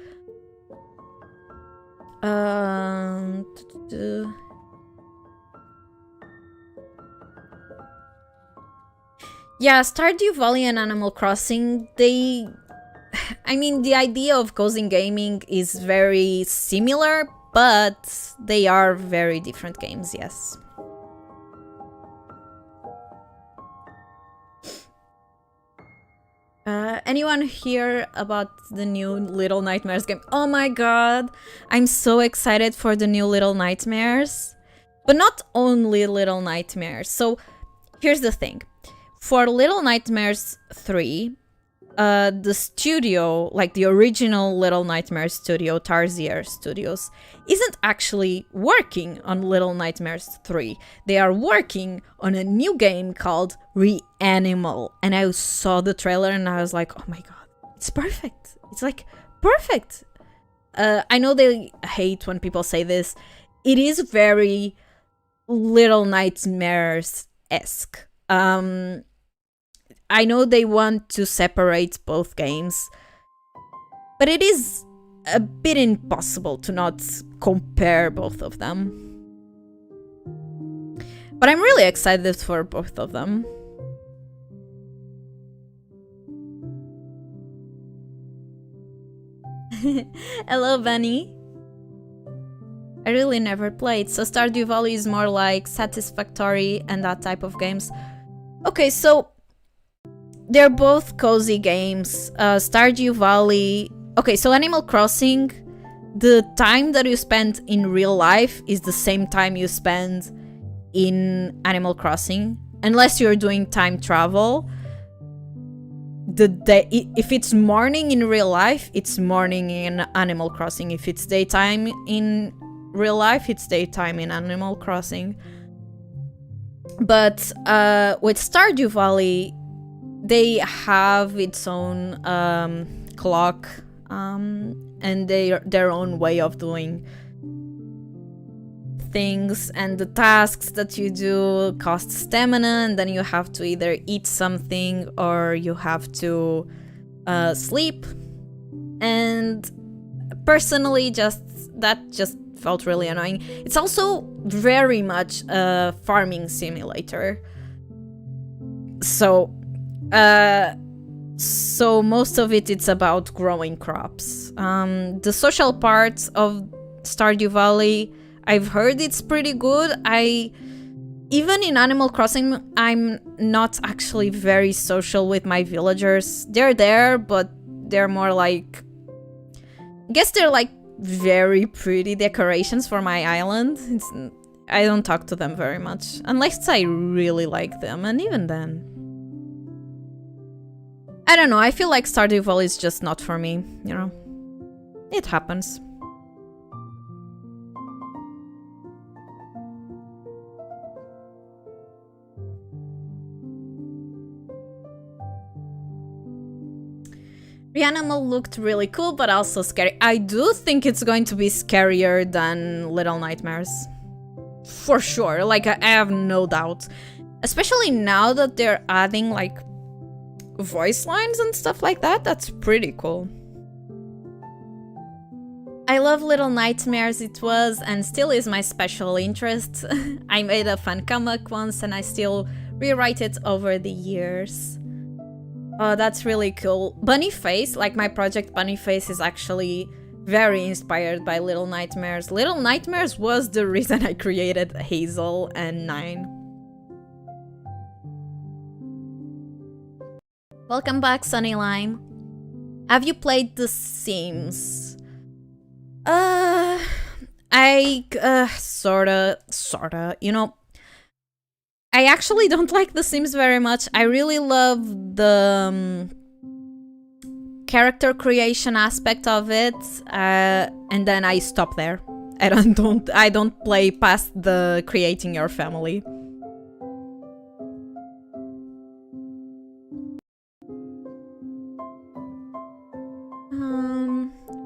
Yeah, Stardew Valley and Animal Crossing, I mean, the idea of cozy gaming is very similar, but they are very different games, yes. Anyone hear about the new Little Nightmares game? Oh my god, I'm so excited for the new Little Nightmares. But not only Little Nightmares. So, here's the thing. For Little Nightmares 3, the studio, like the original Little Nightmares studio, Tarsier Studios, isn't actually working on Little Nightmares 3. They are working on a new game called Reanimal. And I saw the trailer and I was like, oh my god, it's perfect. It's like, perfect. I know they hate when people say this. It is very Little Nightmares-esque. I know they want to separate both games, but it is a bit impossible to not compare both of them. But I'm really excited for both of them. Hello, Bunny. I really never played, so Stardew Valley is more like Satisfactory and that type of games. Okay, so they're both cozy games. Stardew Valley... Okay, so Animal Crossing, the time that you spend in real life is the same time you spend in Animal Crossing. Unless you're doing time travel. If it's morning in real life, it's morning in Animal Crossing. If it's daytime in real life, it's daytime in Animal Crossing. But with Stardew Valley, they have its own clock and their own way of doing things, and the tasks that you do cost stamina, and then you have to either eat something or you have to sleep. And personally, that just felt really annoying. It's also very much a farming simulator. So most of it's about growing crops. The social part of Stardew Valley, I've heard it's pretty good. Even in Animal Crossing, I'm not actually very social with my villagers. They're there, but they're more like... I guess they're like very pretty decorations for my island. I don't talk to them very much, unless I really like them, and even then. I don't know, I feel like Stardew Valley is just not for me, you know? It happens. Reanimal looked really cool, but also scary. I do think it's going to be scarier than Little Nightmares. For sure, like I have no doubt. Especially now that they're adding like voice lines and stuff like that. That's pretty cool. I love Little Nightmares. It was and still is my special interest. I made a fan comic once and I still rewrite it over the years. Oh, that's really cool. Bunny Face, like my project Bunny Face, is actually very inspired by Little Nightmares. Little Nightmares was the reason I created Hazel and Nine. Welcome back, Sunny Lime. Have you played The Sims? Sorta. You know, I actually don't like The Sims very much. I really love the character creation aspect of it, and then I stop there. I don't play past the creating your family.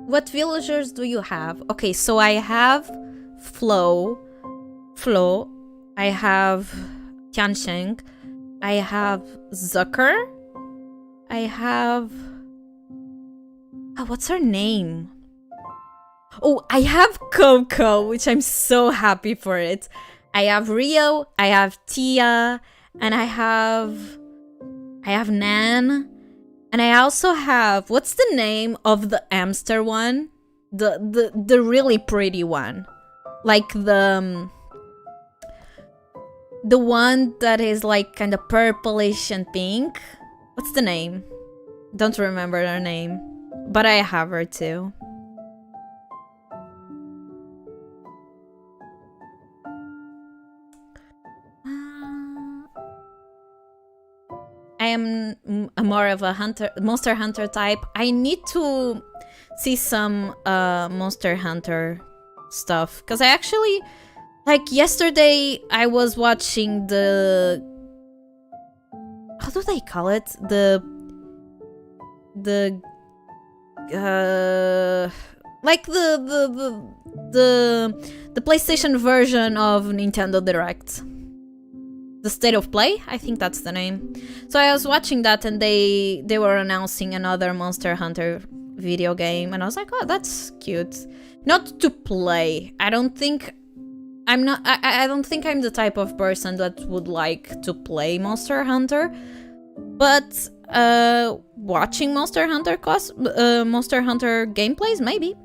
What villagers do you have? Okay, so I have Flo, I have Tiansheng, I have Zucker, I have Oh, what's her name? Oh, I have Coco, which I'm so happy for it. I have Rio, I have Tia, and I have Nan, and I also have, what's the name of the hamster one? The really pretty one, like the one that is like kind of purplish and pink. What's the name? Don't remember her name, but I have her too. I am more of a Monster Hunter type. I need to see some Monster Hunter stuff, because I actually, like, yesterday I was watching the, how do they call it? The like the PlayStation version of Nintendo Direct. The State of Play? I think that's the name. So I was watching that, and they were announcing another Monster Hunter video game, and I was like, oh, that's cute. Not to play. I don't think I'm the type of person that would like to play Monster Hunter, but watching Monster Hunter gameplays, maybe.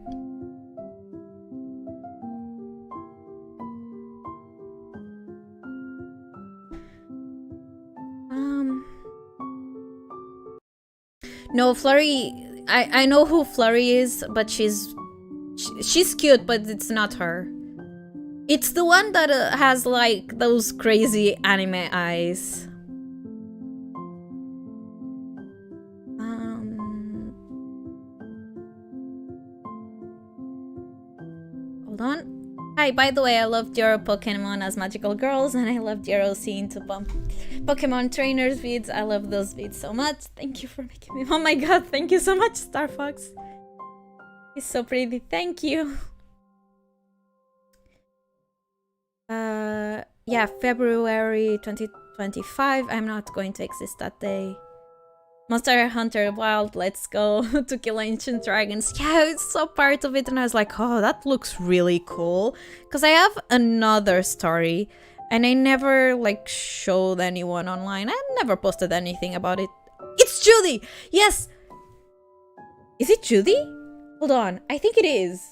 No, Flurry, I know who Flurry is, but she's cute, but it's not her. It's the one that has like those crazy anime eyes. Hold on. Hi, by the way, I loved your Pokemon as magical girls, and I loved your OC into Pokemon trainers vids. I love those vids so much. Thank you for making me. Oh my god, thank you so much, Star Fox. It's so pretty. Thank you. Yeah, February 2025. I'm not going to exist that day. Monster Hunter Wild, let's go to kill ancient dragons. Yeah, it's so part of it, and I was like, oh, that looks really cool. Because I have another story, and I never, like, showed anyone online. I never posted anything about it. It's Judy! Yes! Is it Judy? Hold on, I think it is.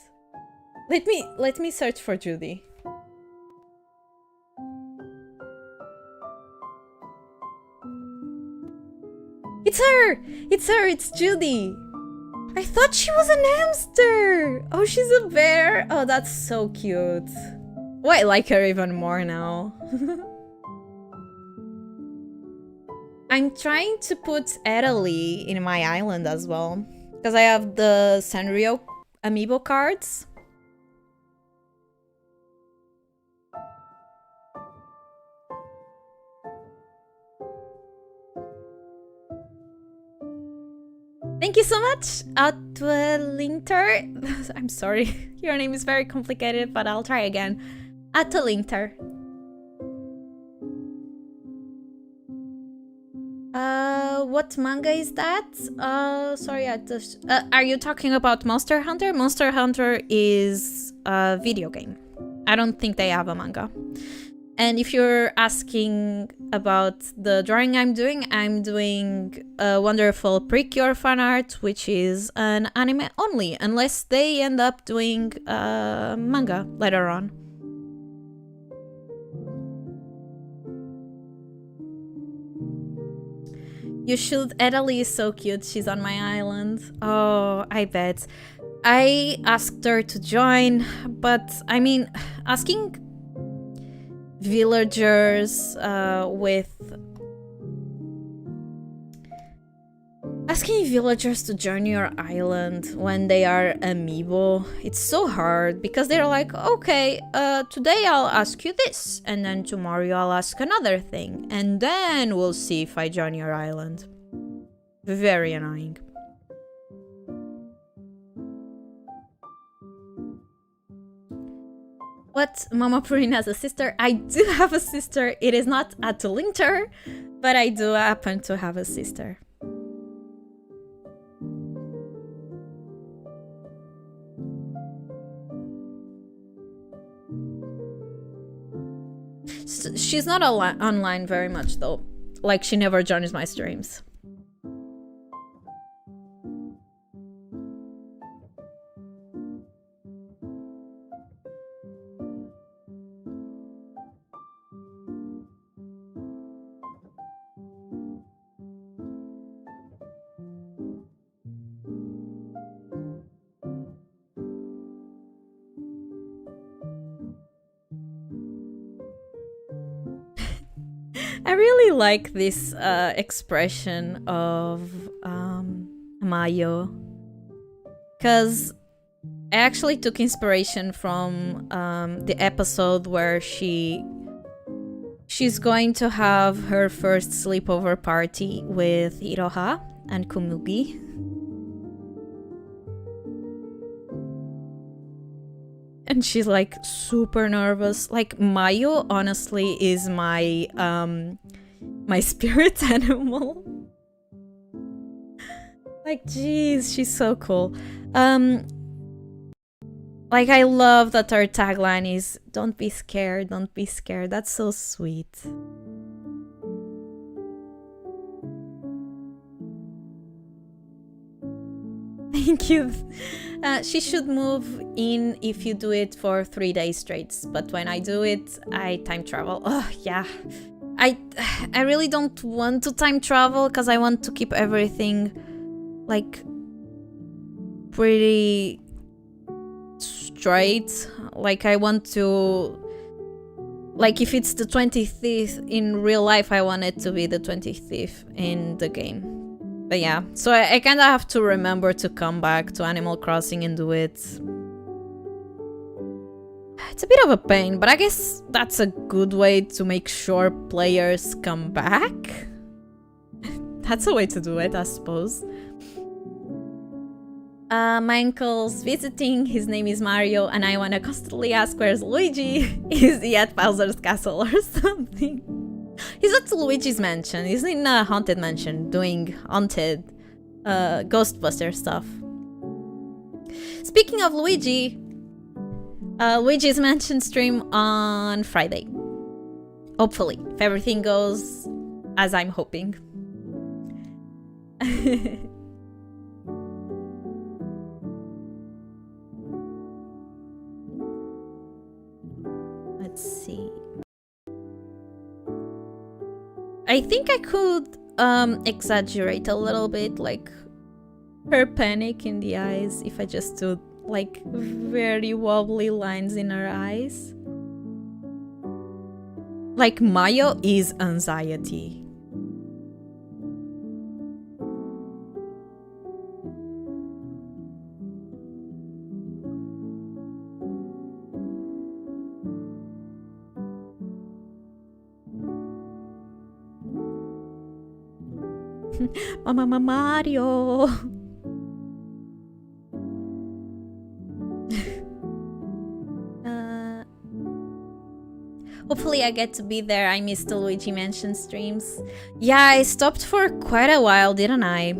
Let me search for Judy. It's her! It's her! It's Judy! I thought she was an hamster! Oh, she's a bear! Oh, that's so cute. Oh, I like her even more now. I'm trying to put Italy in my island as well, because I have the Sanrio amiibo cards. Thank you so much, Atwelinter. I'm sorry, your name is very complicated, but I'll try again. Atwelinter. What manga is that? Sorry, are you talking about Monster Hunter? Monster Hunter is a video game. I don't think they have a manga. And if you're asking about the drawing I'm doing a wonderful Precure fan art, which is an anime only, unless they end up doing manga later on. You should. Italy is so cute. She's on my island. Oh, I bet. I asked her to join, but I mean, asking villagers asking villagers to join your island when they are amiibo, it's so hard, because they're like, okay, today I'll ask you this, and then tomorrow I'll ask another thing, and then we'll see if I join your island. Very annoying. What? Mama Purina has a sister? I do have a sister. It is not Atwelinter, but I do happen to have a sister. she's not online very much though. Like, she never joins my streams. I really like this expression of Mayo, because I actually took inspiration from the episode where she's going to have her first sleepover party with Iroha and Kumugi. And she's like super nervous. Like, Mayo honestly is my my spirit animal. Like, jeez, she's so cool. Like, I love that her tagline is "Don't be scared, don't be scared." That's so sweet. Thank you. She should move in if you do it for 3 days straight. But when I do it, I time travel. Oh, yeah. I really don't want to time travel because I want to keep everything, like, pretty straight. Like, I want to... Like, if it's the 25th in real life, I want it to be the 25th in the game. But yeah, so I kind of have to remember to come back to Animal Crossing and do it. It's a bit of a pain, but I guess that's a good way to make sure players come back. That's a way to do it, I suppose. My uncle's visiting, his name is Mario, and I want to constantly ask where's Luigi? Is he at Bowser's castle or something? He's at Luigi's mansion. He's in a haunted mansion doing haunted Ghostbuster stuff. Speaking of Luigi, Luigi's mansion stream on Friday. Hopefully, if everything goes as I'm hoping. Let's see. I think I could exaggerate a little bit, like her panic in the eyes, if I just do like very wobbly lines in her eyes. Like, Mayo is anxiety. Mama Mario. Hopefully I get to be there. I missed the Luigi Mansion streams. Yeah, I stopped for quite a while, didn't I?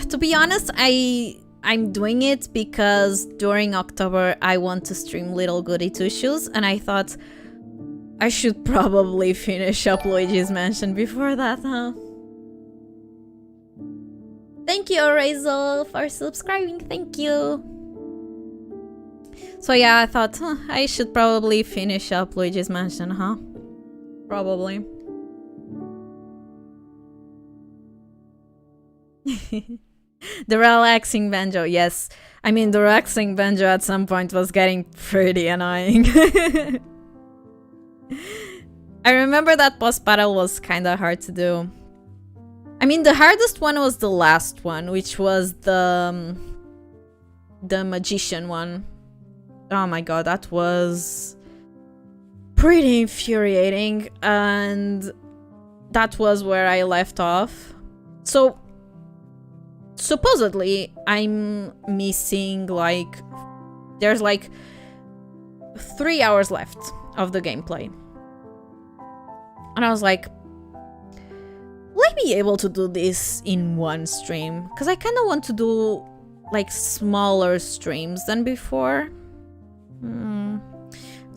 To be honest, I'm doing it because during October I want to stream Little Goody Two Shoes, and I thought I should probably finish up Luigi's Mansion before that, huh? Thank you, Razel, for subscribing. Thank you. So yeah, I thought I should probably finish up Luigi's Mansion, huh? Probably. The relaxing banjo, yes. I mean, the relaxing banjo at some point was getting pretty annoying. I remember that boss battle was kind of hard to do. I mean, the hardest one was the last one, which was the magician one. Oh my god, that was pretty infuriating, and that was where I left off. So supposedly I'm missing, like, there's like 3 hours left of the gameplay. And I was like, will I be able to do this in one stream? Because I kind of want to do like smaller streams than before.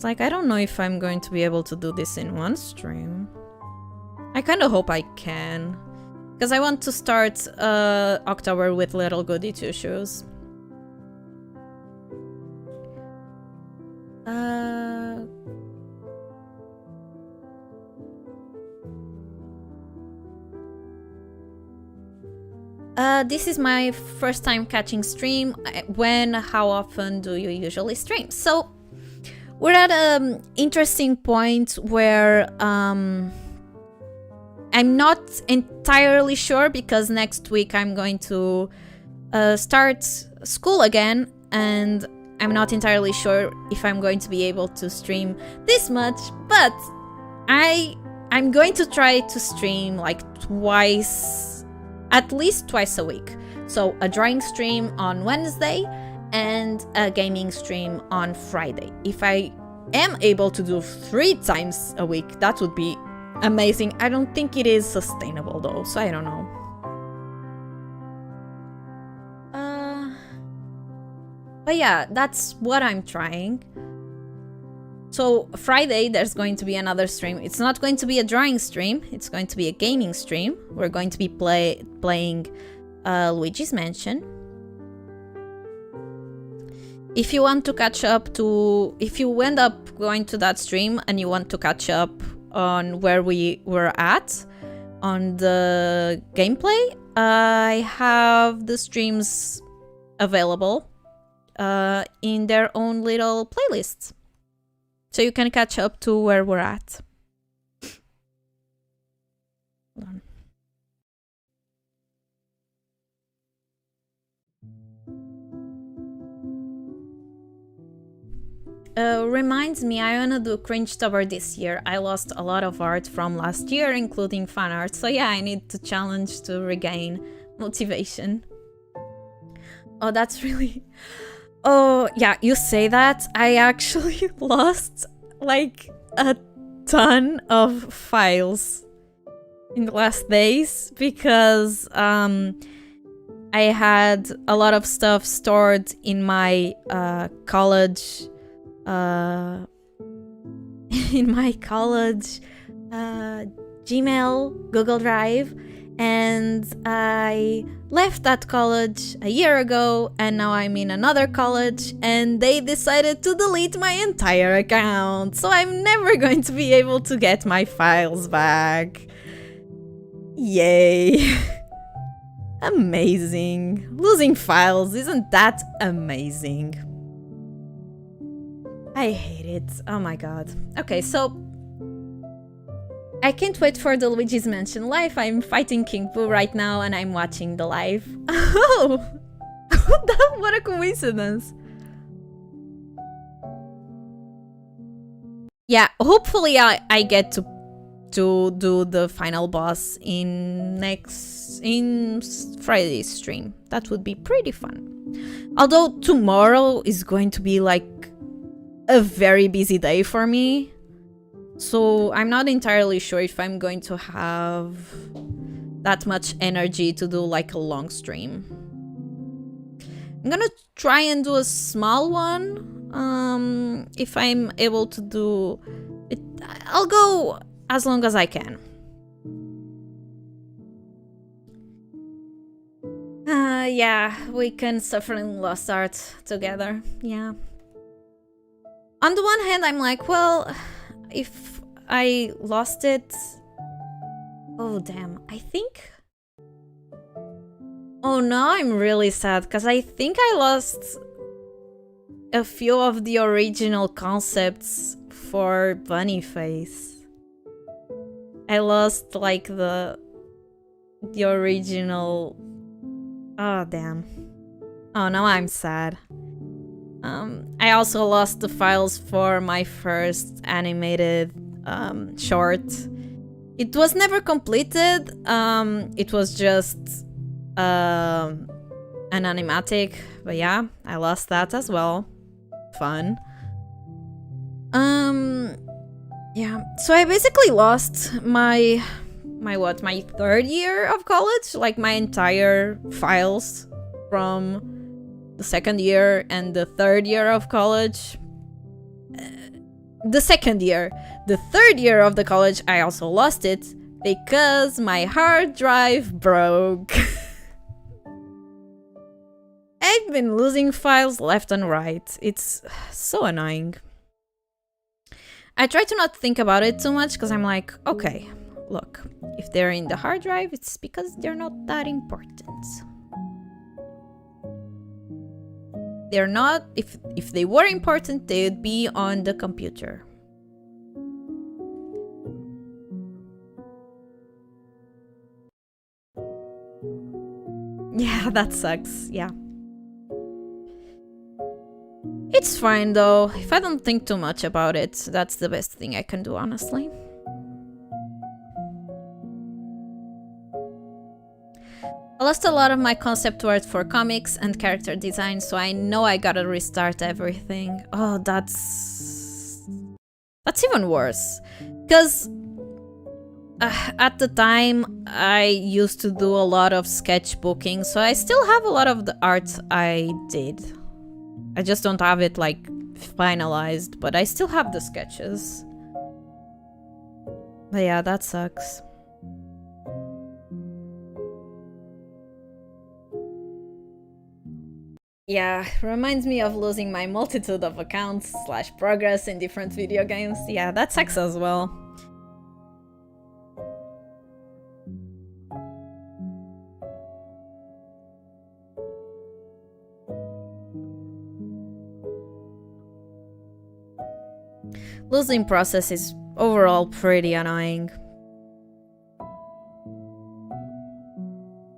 like, I don't know if I'm going to be able to do this in one stream. I kind of hope I can. Because I want to start October with little goody two-shoes. This is my first time catching stream. How often do you usually stream? So, we're at an interesting point where I'm not entirely sure, because next week I'm going to start school again, and I'm not entirely sure if I'm going to be able to stream this much, but I'm going to try to stream like at least twice a week. So a drawing stream on Wednesday and a gaming stream on Friday. If I am able to do 3 times a week, that would be amazing. I don't think it is sustainable though, so I don't know. But yeah, that's what I'm trying. So Friday there's going to be another stream. It's not going to be a drawing stream, it's going to be a gaming stream. We're going to be playing Luigi's Mansion. If you want to catch up to... If you end up going to that stream and you want to catch up on where we were at on the gameplay, I have the streams available in their own little playlists. So you can catch up to where we're at. Hold on. Reminds me, I wanna do Cringe Tober this year. I lost a lot of art from last year, including fan art. So yeah, I need to challenge to regain motivation. Oh, that's really... Oh, yeah, you say that. I actually lost, like, a ton of files in the last days because I had a lot of stuff stored in my college Gmail, Google Drive, and I left that college a year ago, and now I'm in another college, and they decided to delete my entire account, so I'm never going to be able to get my files back. Yay. Amazing. Losing files, isn't that amazing? I hate it. Oh my god. Okay, so I can't wait for the Luigi's Mansion live. I'm fighting King Boo right now and I'm watching the live. Oh! What a coincidence. Yeah, hopefully I get to do the final boss in Friday's stream. That would be pretty fun. Although tomorrow is going to be like a very busy day for me. So I'm not entirely sure if I'm going to have that much energy to do like a long stream. I'm gonna try and do a small one. If I'm able to do it, I'll go as long as I can. Yeah, we can suffer in lost art together. Yeah. On the one hand, I'm like, well, if I lost it... Oh, damn. I think... Oh, no, I'm really sad, because I think I lost a few of the original concepts for Bunny Face. I lost, like, the original... Oh, damn. Oh, now I'm sad. I also lost the files for my first animated short. It was never completed. It was just an animatic, but yeah, I lost that as well. Fun. Yeah, so I basically lost my third year of college, like my entire files from the second year and the third year of college. the second year. The third year of the college, I also lost it because my hard drive broke. I've been losing files left and right. It's so annoying. I try to not think about it too much because I'm like, okay, look, if they're in the hard drive, it's because they're not that important. They're not, if they were important, they would be on the computer. Yeah, that sucks, yeah. It's fine though, if I don't think too much about it, that's the best thing I can do, honestly. I lost a lot of my concept art for comics and character design, so I know I gotta restart everything. Oh, that's even worse. Because at the time, I used to do a lot of sketchbooking, so I still have a lot of the art I did. I just don't have it, like, finalized, but I still have the sketches. But yeah, that sucks. Yeah, reminds me of losing my multitude of accounts / progress in different video games. Yeah, that sucks as well. Losing process is overall pretty annoying.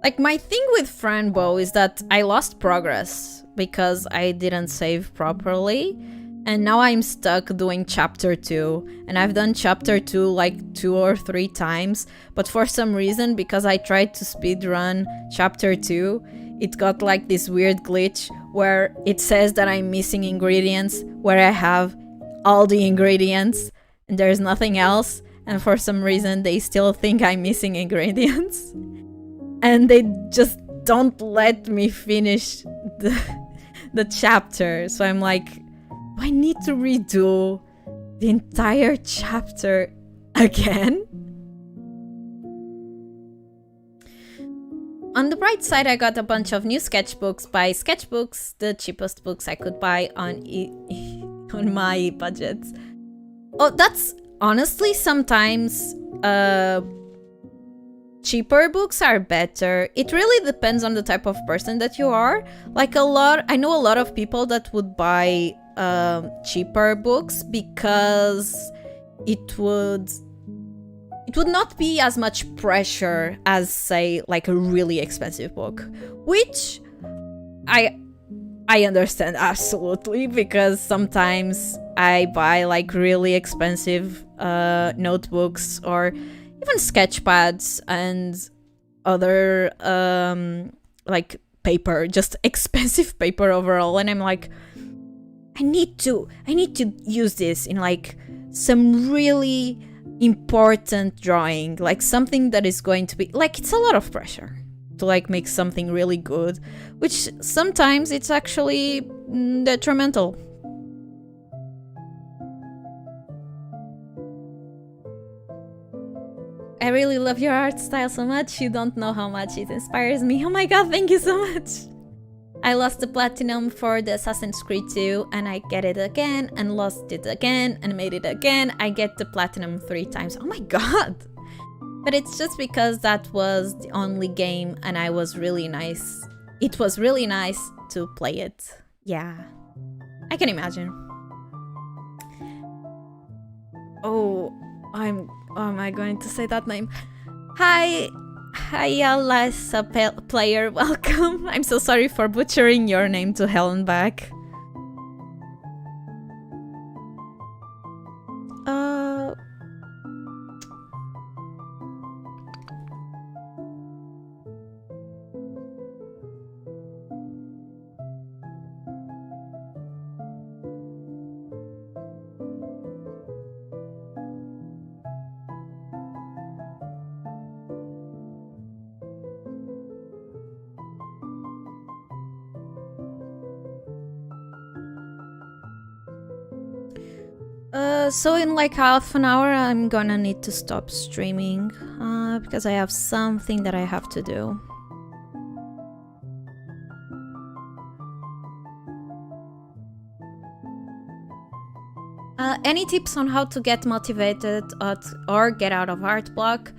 Like, my thing with Franbo is that I lost progress because I didn't save properly, and now I'm stuck doing chapter 2, and I've done chapter 2 like 2 or 3 times, but for some reason, because I tried to speedrun chapter 2, it got like this weird glitch where it says that I'm missing ingredients, where I have all the ingredients, and there's nothing else, and for some reason they still think I'm missing ingredients. And they just don't let me finish the chapter. So I'm like, do I need to redo the entire chapter again? On the bright side, I got a bunch of new sketchbooks by Sketchbooks, the cheapest books I could buy on my budget. Oh, that's honestly sometimes cheaper books are better. It really depends on the type of person that you are. Like I know a lot of people that would buy cheaper books because it would not be as much pressure as, say, like a really expensive book, which I understand absolutely, because sometimes I buy like really expensive notebooks or even sketch pads and other like paper, just expensive paper overall, and I'm like, I need to use this in like some really important drawing, like something that is going to be like, it's a lot of pressure to like make something really good, which sometimes it's actually detrimental. I really love your art style so much, you don't know how much it inspires me. Oh my god, thank you so much! I lost the platinum for the Assassin's Creed 2 and I get it again and lost it again and made it again. I get the platinum 3 times. Oh my god! But it's just because that was the only game and I was really nice. It was really nice to play it. Yeah, I can imagine. Oh, am I going to say that name? Hi, Lassa player, welcome. I'm so sorry for butchering your name to hell and back. So in like half an hour, I'm gonna need to stop streaming because I have something that I have to do. Any tips on how to get motivated or get out of art block?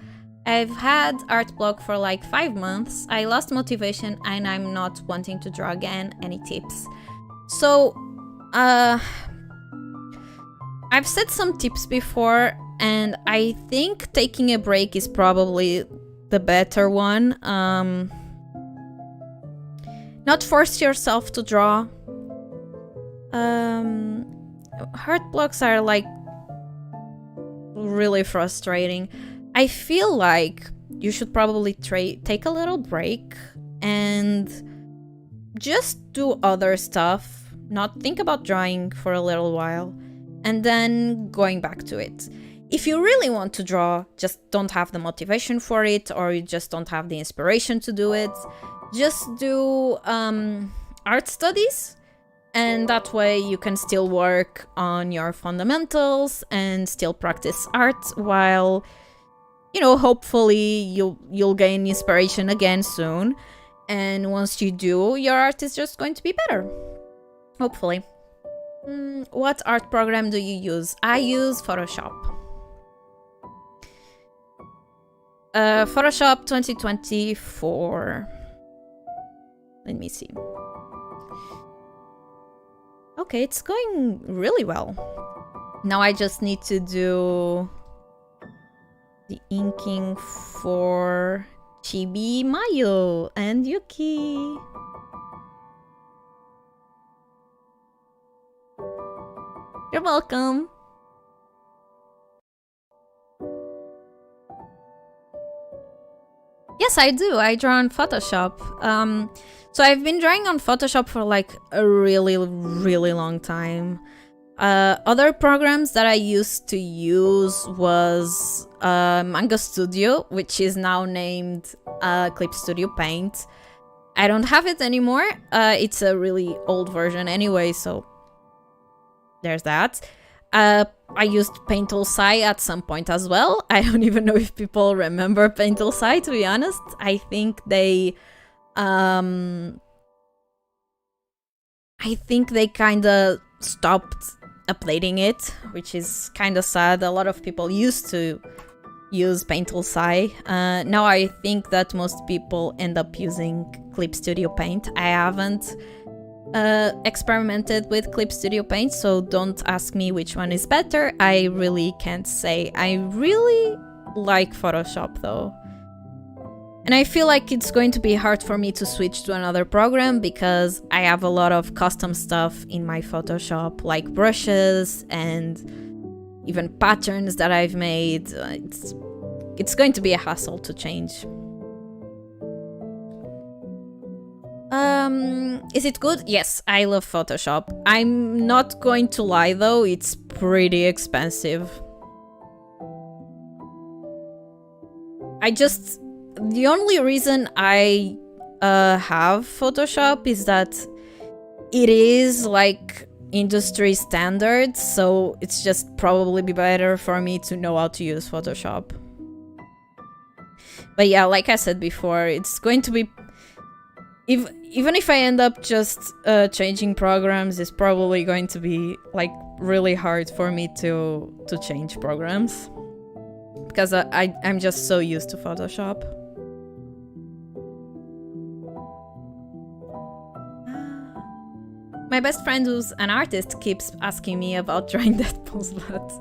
I've had art block for like 5 months. I lost motivation and I'm not wanting to draw again. Any tips? So, I've said some tips before, and I think taking a break is probably the better one. Not force yourself to draw. Heart blocks are like really frustrating. I feel like you should probably take a little break and just do other stuff, not think about drawing for a little while, and then going back to it. If you really want to draw, just don't have the motivation for it, or you just don't have the inspiration to do it, just do art studies, and that way you can still work on your fundamentals and still practice art while, you know, hopefully you'll gain inspiration again soon. And once you do, your art is just going to be better. Hopefully. What art program do you use? I use Photoshop. Photoshop 2024. Let me see. Okay, it's going really well. Now I just need to do the inking for Chibi, Mayu, and Yuki. You're welcome. Yes, I do. I draw on Photoshop. So I've been drawing on Photoshop for like a really, really long time. Other programs that I used to use was Manga Studio, which is now named Clip Studio Paint. I don't have it anymore. It's a really old version anyway, so there's that. I used Paintal-Sai at some point as well. I don't even know if people remember Paintal-Sai, to be honest. I think they kind of stopped updating it, which is kind of sad. A lot of people used to use Paintal-Sai. Now I think that most people end up using Clip Studio Paint. I haven't experimented with Clip Studio Paint, so don't ask me which one is better. I really can't say. I really like Photoshop though. And I feel like it's going to be hard for me to switch to another program because I have a lot of custom stuff in my Photoshop, like brushes and even patterns that I've made. It's going to be a hassle to change. Is it good? Yes, I love Photoshop. I'm not going to lie though, it's pretty expensive. The only reason I have Photoshop is that it is like industry standard, so it's just probably be better for me to know how to use Photoshop. But yeah, like I said before, it's going to be... Even if I end up just changing programs, it's probably going to be like really hard for me to change programs. Because I'm just so used to Photoshop. My best friend who's an artist keeps asking me about drawing Deadpool's butt.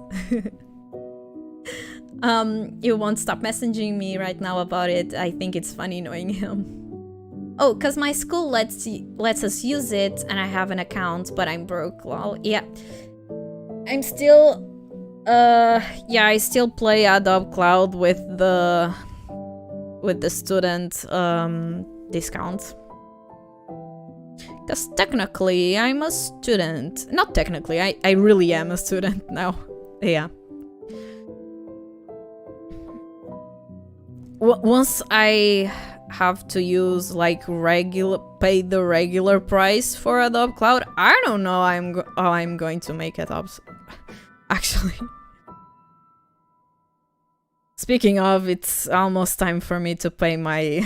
He won't stop messaging me right now about it. I think it's funny knowing him. Oh, because my school lets us use it and I have an account, but I'm broke. Well, yeah. I'm still... yeah, I still play Adobe Cloud with the student discount. Because technically, I'm a student. Not technically, I really am a student now. Yeah. Once I have to use like pay the regular price for Adobe Cloud, I don't know how I'm going to make it up. actually. Speaking of, it's almost time for me to pay my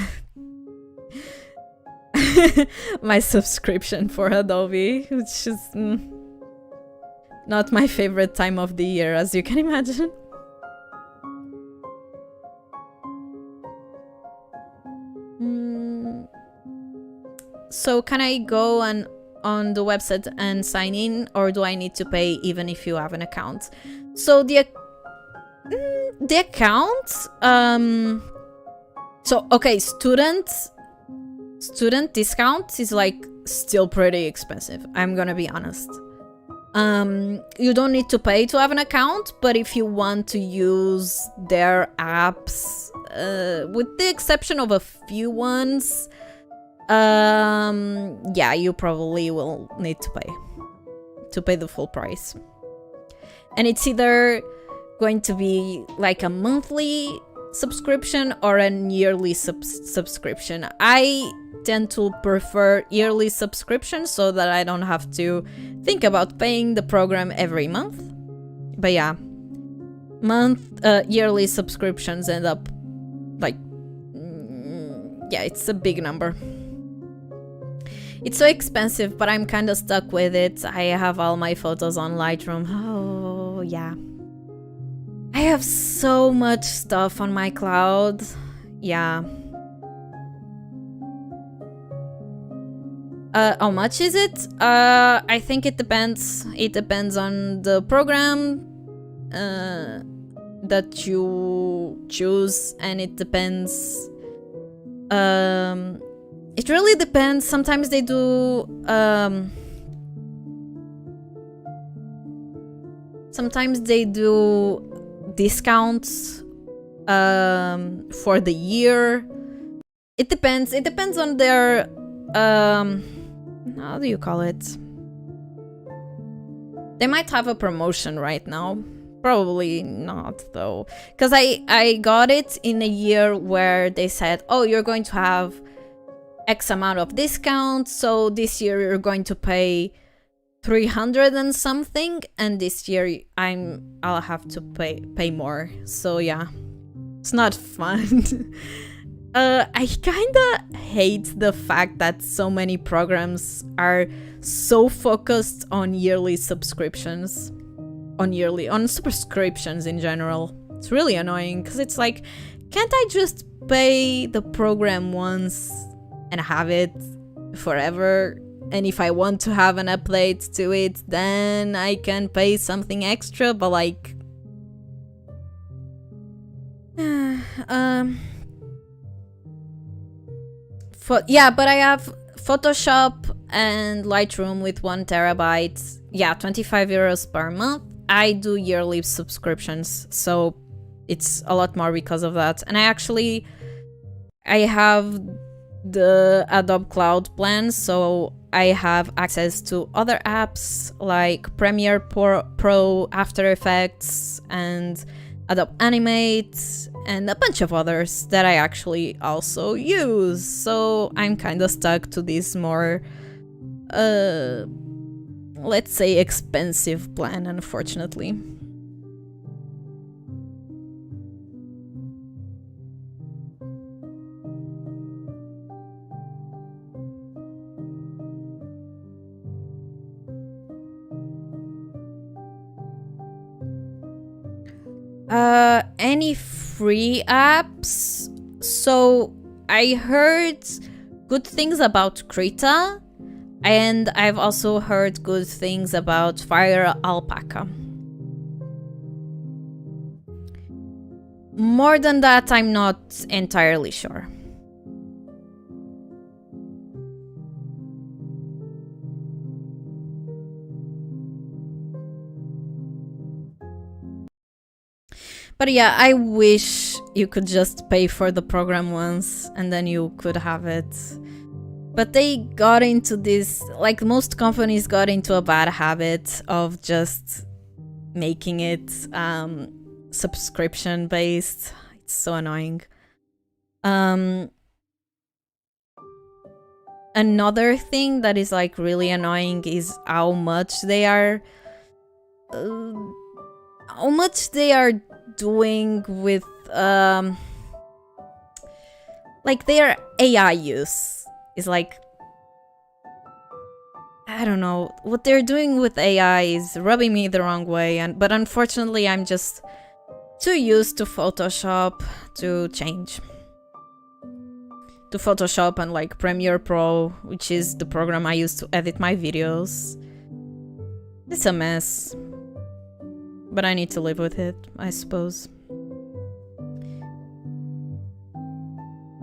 my subscription for Adobe, which is not my favorite time of the year, as you can imagine. So can I go on the website and sign in, or do I need to pay even if you have an account? So the account, so okay, student discount is like still pretty expensive, I'm gonna be honest. You don't need to pay to have an account, but if you want to use their apps, with the exception of a few ones, yeah, you probably will need to pay the full price. And it's either going to be like a monthly subscription or a yearly subscription. I tend to prefer yearly subscription so that I don't have to think about paying the program every month. But yeah, yearly subscriptions end up like, yeah, it's a big number. It's so expensive, but I'm kind of stuck with it. I have all my photos on Lightroom. Oh, yeah. I have so much stuff on my cloud. Yeah. How much is it? I think it depends. It depends on the program that you choose, and it depends. It really depends. Sometimes they do. Sometimes they do discounts for the year. It depends. It depends on their how do you call it? They might have a promotion right now. Probably not though, because I got it in a year where they said, oh, you're going to have X amount of discount, so this year you're going to pay 300 and something, and this year I'll have to pay more. So yeah, it's not fun. I kinda hate the fact that so many programs are so focused on yearly subscriptions, on subscriptions in general. It's really annoying because it's like, can't I just pay the program once and have it forever? And if I want to have an update to it, then I can pay something extra, but like... yeah, but I have Photoshop and Lightroom with 1 terabyte. Yeah, 25 euros per month. I do yearly subscriptions, so it's a lot more because of that. And I have the Adobe Cloud plan, so I have access to other apps like Premiere Pro, After Effects, and Adobe Animate, and a bunch of others that I actually also use. So I'm kind of stuck to this more, let's say, expensive plan, unfortunately. Any free apps? So I heard good things about Krita, and I've also heard good things about Fire Alpaca. More than that, I'm not entirely sure. But yeah, I wish you could just pay for the program once and then you could have it. But they got into this, like most companies got into a bad habit of just making it subscription based. It's so annoying. Another thing that is like really annoying is how much they are how much they are doing with like their AI use is like, I don't know, what they're doing with AI is rubbing me the wrong way, but unfortunately I'm just too used to Photoshop to change. To Photoshop and like Premiere Pro, which is the program I use to edit my videos. It's a mess, but I need to live with it, I suppose.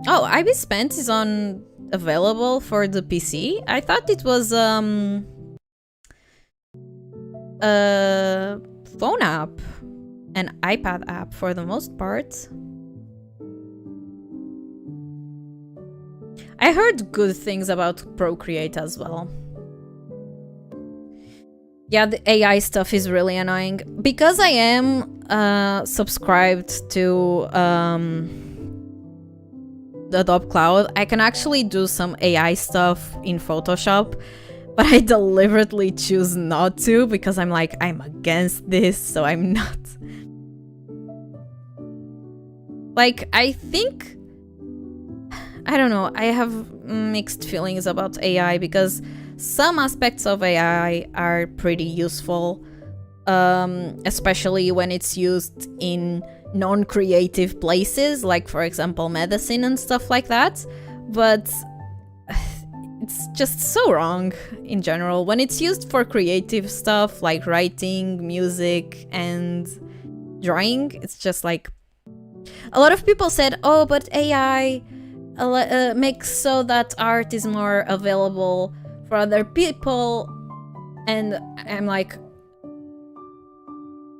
Oh, IB Spent is available for the PC. I thought it was a phone app, an iPad app for the most part. I heard good things about Procreate as well. Yeah, the AI stuff is really annoying. Because I am subscribed to the Adobe Cloud, I can actually do some AI stuff in Photoshop, but I deliberately choose not to because I'm like, I'm against this, so I'm not. Like, I think... I don't know, I have mixed feelings about AI because some aspects of AI are pretty useful, especially when it's used in non-creative places, like for example medicine and stuff like that, but it's just so wrong in general. When it's used for creative stuff like writing, music, and drawing, it's just like... A lot of people said, oh, but AI makes so that art is more available for other people, and I'm like,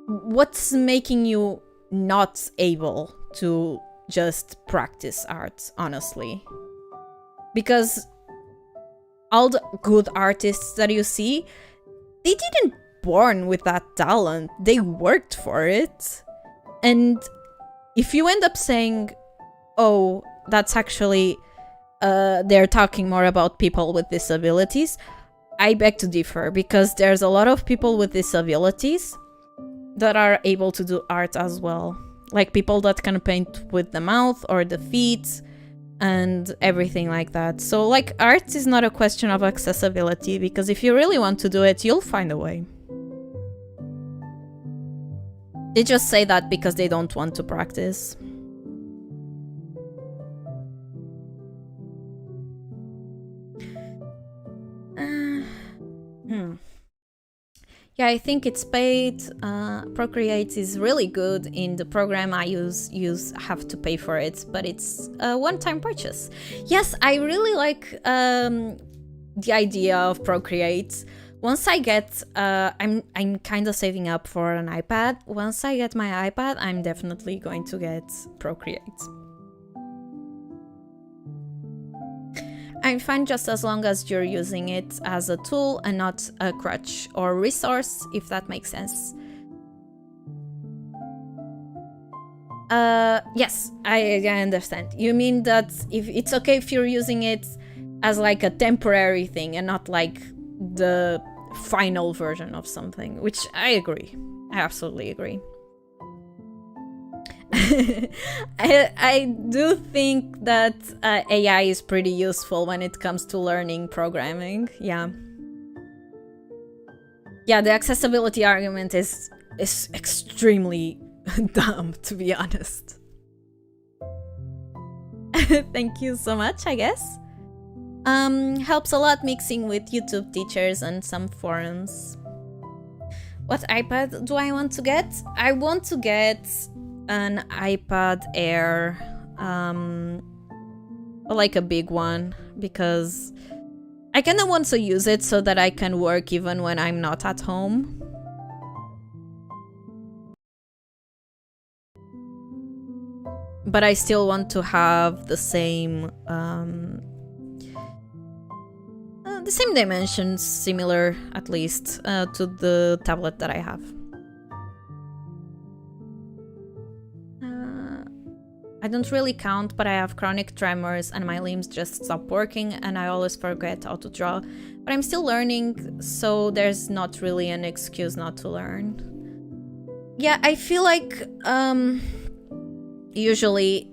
what's making you not able to just practice art, honestly? Because all the good artists that you see, they didn't born with that talent, they worked for it. And if you end up saying, oh, that's actually they're talking more about people with disabilities, I beg to differ, because there's a lot of people with disabilities that are able to do art as well. Like people that can paint with the mouth or the feet and everything like that. So like art is not a question of accessibility, because if you really want to do it, you'll find a way. They just say that because they don't want to practice. Yeah, I think it's paid. Procreate is really good. In the program I use have to pay for it, but it's a one-time purchase. Yes, I really like the idea of Procreate. Once I get, I'm kind of saving up for an iPad. Once I get my iPad, I'm definitely going to get Procreate. I'm fine just as long as you're using it as a tool and not a crutch or resource, if that makes sense. Yes, I understand. You mean that if it's okay if you're using it as like a temporary thing and not like the final version of something, which I agree. I absolutely agree. I do think that AI is pretty useful when it comes to learning programming. Yeah. Yeah, the accessibility argument is extremely dumb, to be honest. Thank you so much, I guess. Helps a lot mixing with YouTube teachers and some forums. What iPad do I want to get? I want to get an iPad Air, like a big one, because I kind of want to use it so that I can work even when I'm not at home. But I still want to have the same dimensions, similar at least to the tablet that I have. I don't really count, but I have chronic tremors and my limbs just stop working and I always forget how to draw. But I'm still learning, so there's not really an excuse not to learn. Yeah, I feel like usually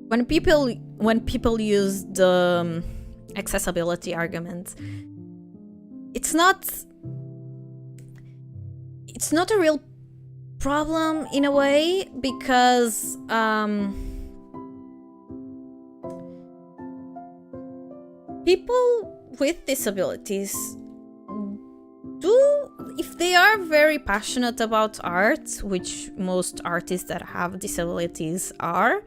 when people use the accessibility argument, it's not a real problem in a way, because people with disabilities if they are very passionate about art, which most artists that have disabilities are,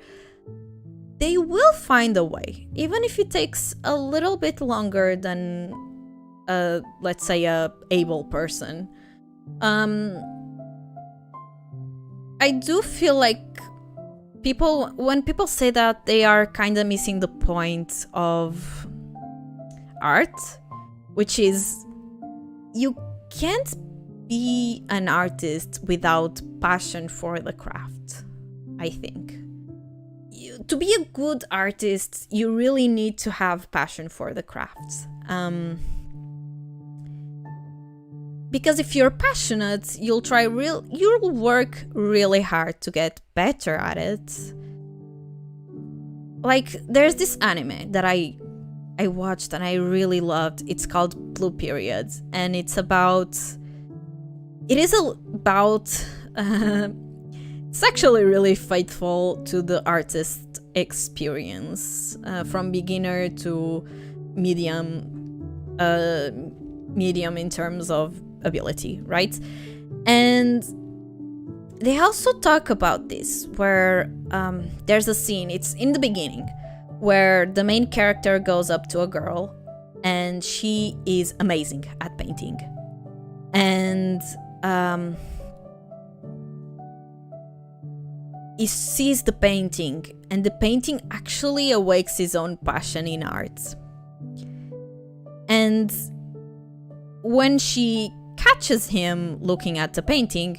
they will find a way, even if it takes a little bit longer than let's say a able person. I do feel like when people say that, they are kind of missing the point of art, which is you can't be an artist without passion for the craft. I think to be a good artist, you really need to have passion for the craft. Because if you're passionate, you'll work really hard to get better at it. Like, there's this anime that I watched and I really loved. It's called Blue Period, and it's about it's actually really faithful to the artist experience, from beginner to medium in terms of ability, right? And they also talk about this, where there's a scene, it's in the beginning, where the main character goes up to a girl and she is amazing at painting. And he sees the painting, and the painting actually awakes his own passion in art. And when she catches him looking at the painting,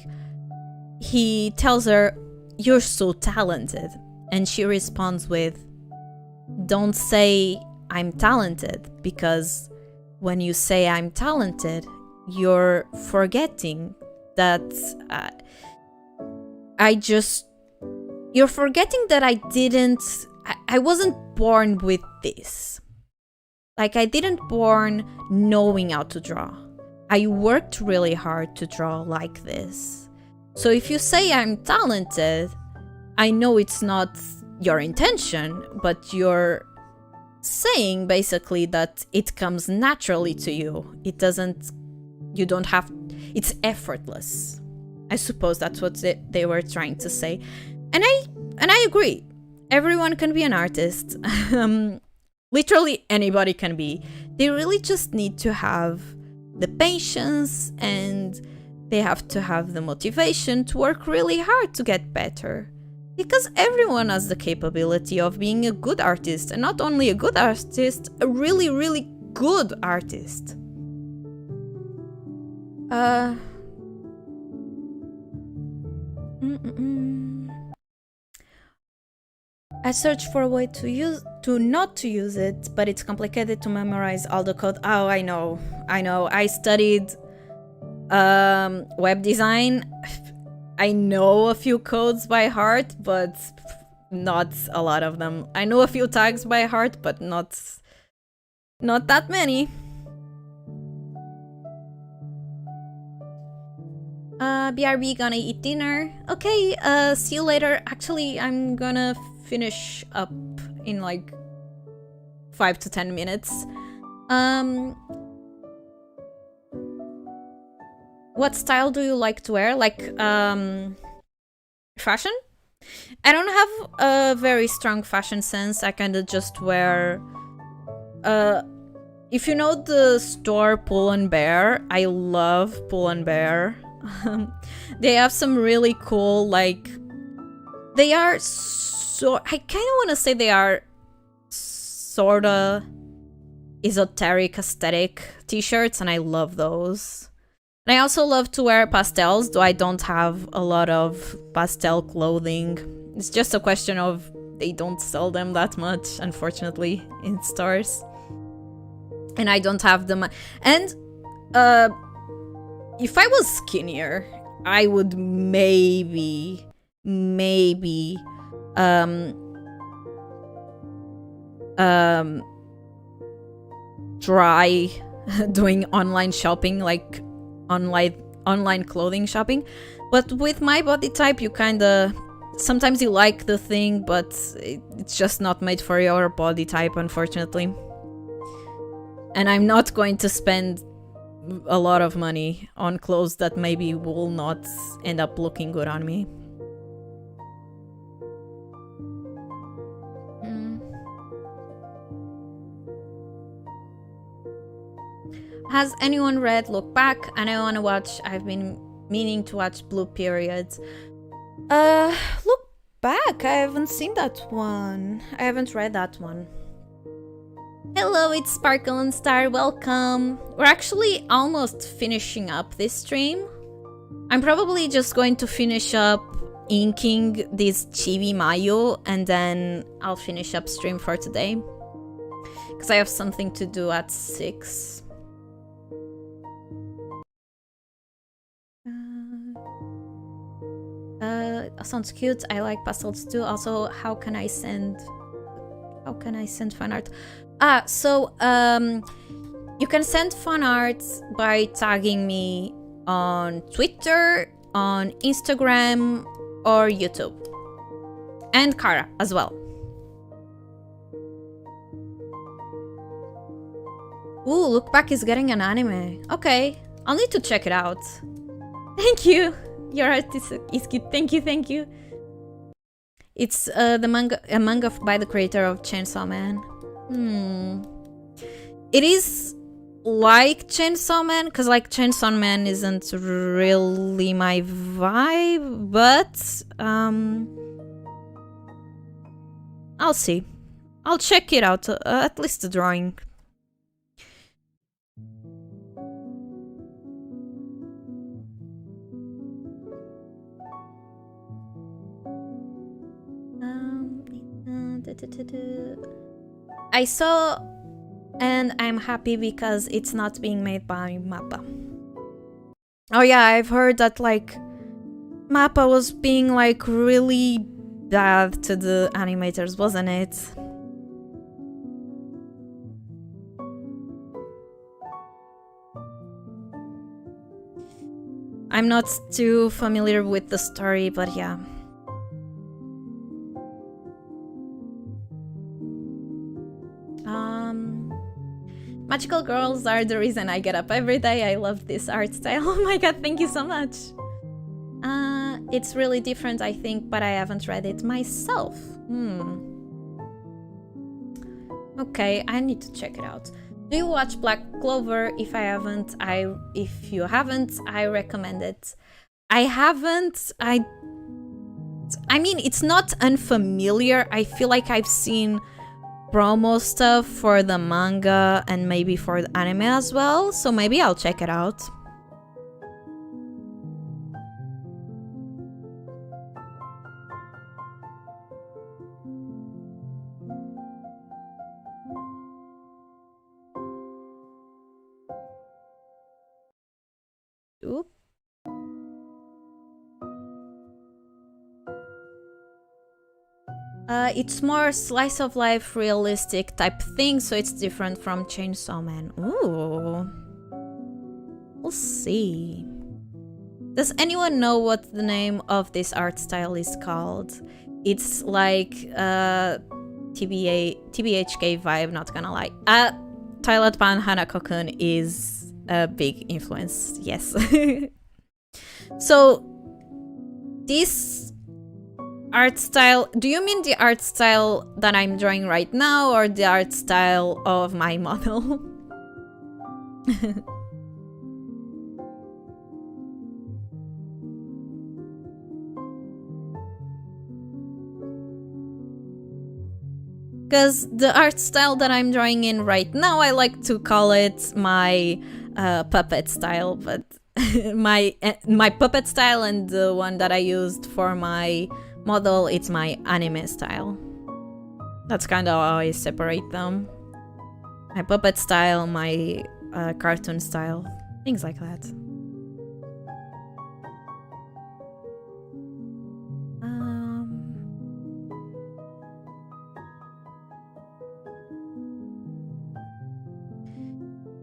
he tells her, "You're so talented." And she responds with, "Don't say I'm talented, because when you say I'm talented, you're forgetting that you're forgetting that I wasn't born with this. Like, I didn't born knowing how to draw. I worked really hard to draw like this. So if you say I'm talented, I know it's not your intention, but you're saying basically that it comes naturally to you. It's effortless." I suppose that's what they were trying to say. And I agree. Everyone can be an artist. Literally anybody can be. They really just need to have the patience, and they have to have the motivation to work really hard to get better. Because everyone has the capability of being a good artist, and not only a good artist, a really, really good artist. I searched for a way to not to use it, but it's complicated to memorize all the code. Oh, I know. I studied web design. I know a few codes by heart, but not a lot of them. I know a few tags by heart, but not that many. BRB gonna eat dinner. Okay, see you later. Actually, I'm gonna finish up in like 5 to 10 minutes. What style do you like to wear? Like, fashion? I don't have a very strong fashion sense. I kind of just wear... if you know the store Pull and Bear, I love Pull and Bear. They have some really cool, like... They are so... I kind of want to say they are sorta esoteric aesthetic t-shirts, and I love those. And I also love to wear pastels, though I don't have a lot of pastel clothing. It's just a question of they don't sell them that much, unfortunately, in stores. And I don't have them. And if I was skinnier, I would maybe try doing online shopping, like online clothing shopping. But with my body type, you kinda sometimes you like the thing, but it's just not made for your body type, unfortunately. And I'm not going to spend a lot of money on clothes that maybe will not end up looking good on me. Has anyone read Look Back? And I want to watch, I've been meaning to watch Blue Periods. Look Back, I haven't seen that one. I haven't read that one. Hello, it's Sparkle and Star, welcome. We're actually almost finishing up this stream. I'm probably just going to finish up inking this Chibi Mayo and then I'll finish up stream for today. Because I have something to do at 6. Sounds cute. I like pastels too. Also, how can I send fan art? You can send fan art by tagging me on Twitter, on Instagram, or YouTube. And Kara as well. Ooh, Look Back is getting an anime. Okay, I'll need to check it out. Thank you. Your art is cute. Thank you. It's a manga by the creator of Chainsaw Man. It is like Chainsaw Man, because like Chainsaw Man isn't really my vibe, but I'll see. I'll check it out, at least the drawing. I saw, and I'm happy because it's not being made by Mappa. Oh yeah, I've heard that like Mappa was being like really bad to the animators, wasn't it? I'm not too familiar with the story, but yeah. Magical girls are the reason I get up every day. I love this art style. Oh my god, thank you so much. It's really different, I think, but I haven't read it myself. Okay, I need to check it out. Do you watch Black Clover? If you haven't, I recommend it. I haven't. I mean, it's not unfamiliar. I feel like I've seen promo stuff for the manga and maybe for the anime as well, so maybe I'll check it out. Oop. It's more slice of life, realistic type thing, so it's different from Chainsaw Man. Ooh. We'll see. Does anyone know what the name of this art style is called? It's like TBHK vibe, not gonna lie. Toilet-Bound Hanako-kun is a big influence, yes. So, this art style, do you mean the art style that I'm drawing right now or the art style of my model? Because the art style that I'm drawing in right now, I like to call it my puppet style, but my puppet style and the one that I used for my model, it's my anime style. That's kind of how I separate them. My puppet style, my cartoon style, things like that.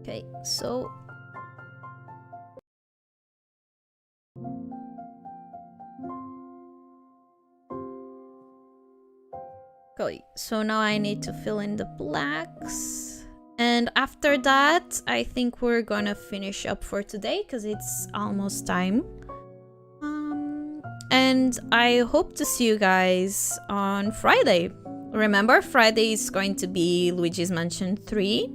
Okay, so okay, so now I need to fill in the blacks. And after that, I think we're gonna finish up for today because it's almost time. And I hope to see you guys on Friday. Remember, Friday is going to be Luigi's Mansion 3.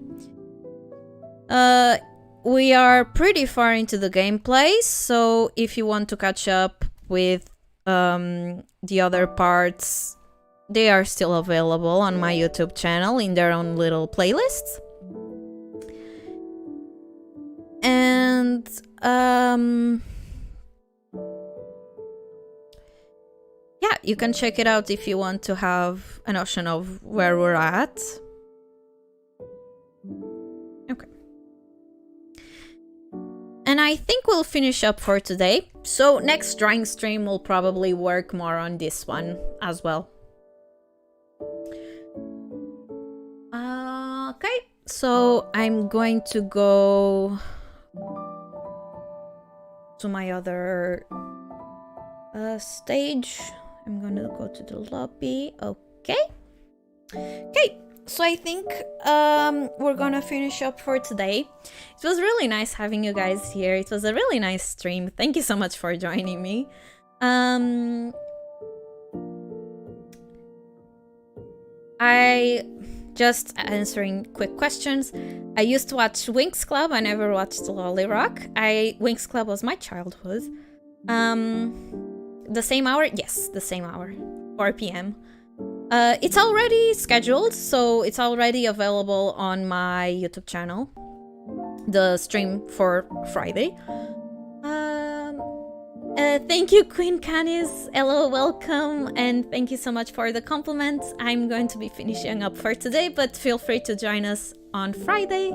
We are pretty far into the gameplay, so if you want to catch up with the other parts, they are still available on my YouTube channel in their own little playlists. And yeah, you can check it out if you want to have a notion of where we're at. Okay. And I think we'll finish up for today. So next drawing stream will probably work more on this one as well. Okay, so I'm going to go to my other stage. I'm gonna go to the lobby. Okay. Okay, so I think we're gonna finish up for today. It was really nice having you guys here. It was a really nice stream. Thank you so much for joining me. I just answering quick questions. I used to watch Winx Club. I never watched Lolly Rock. Winx Club was my childhood. The same hour? Yes, the same hour. 4 p.m. It's already scheduled, so it's already available on my YouTube channel. The stream for Friday. Thank you, Queen Canis. Hello, welcome, and thank you so much for the compliments. I'm going to be finishing up for today, but feel free to join us on Friday.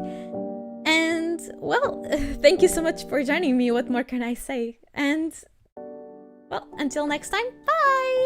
And, well, thank you so much for joining me. What more can I say? And, well, until next time, bye!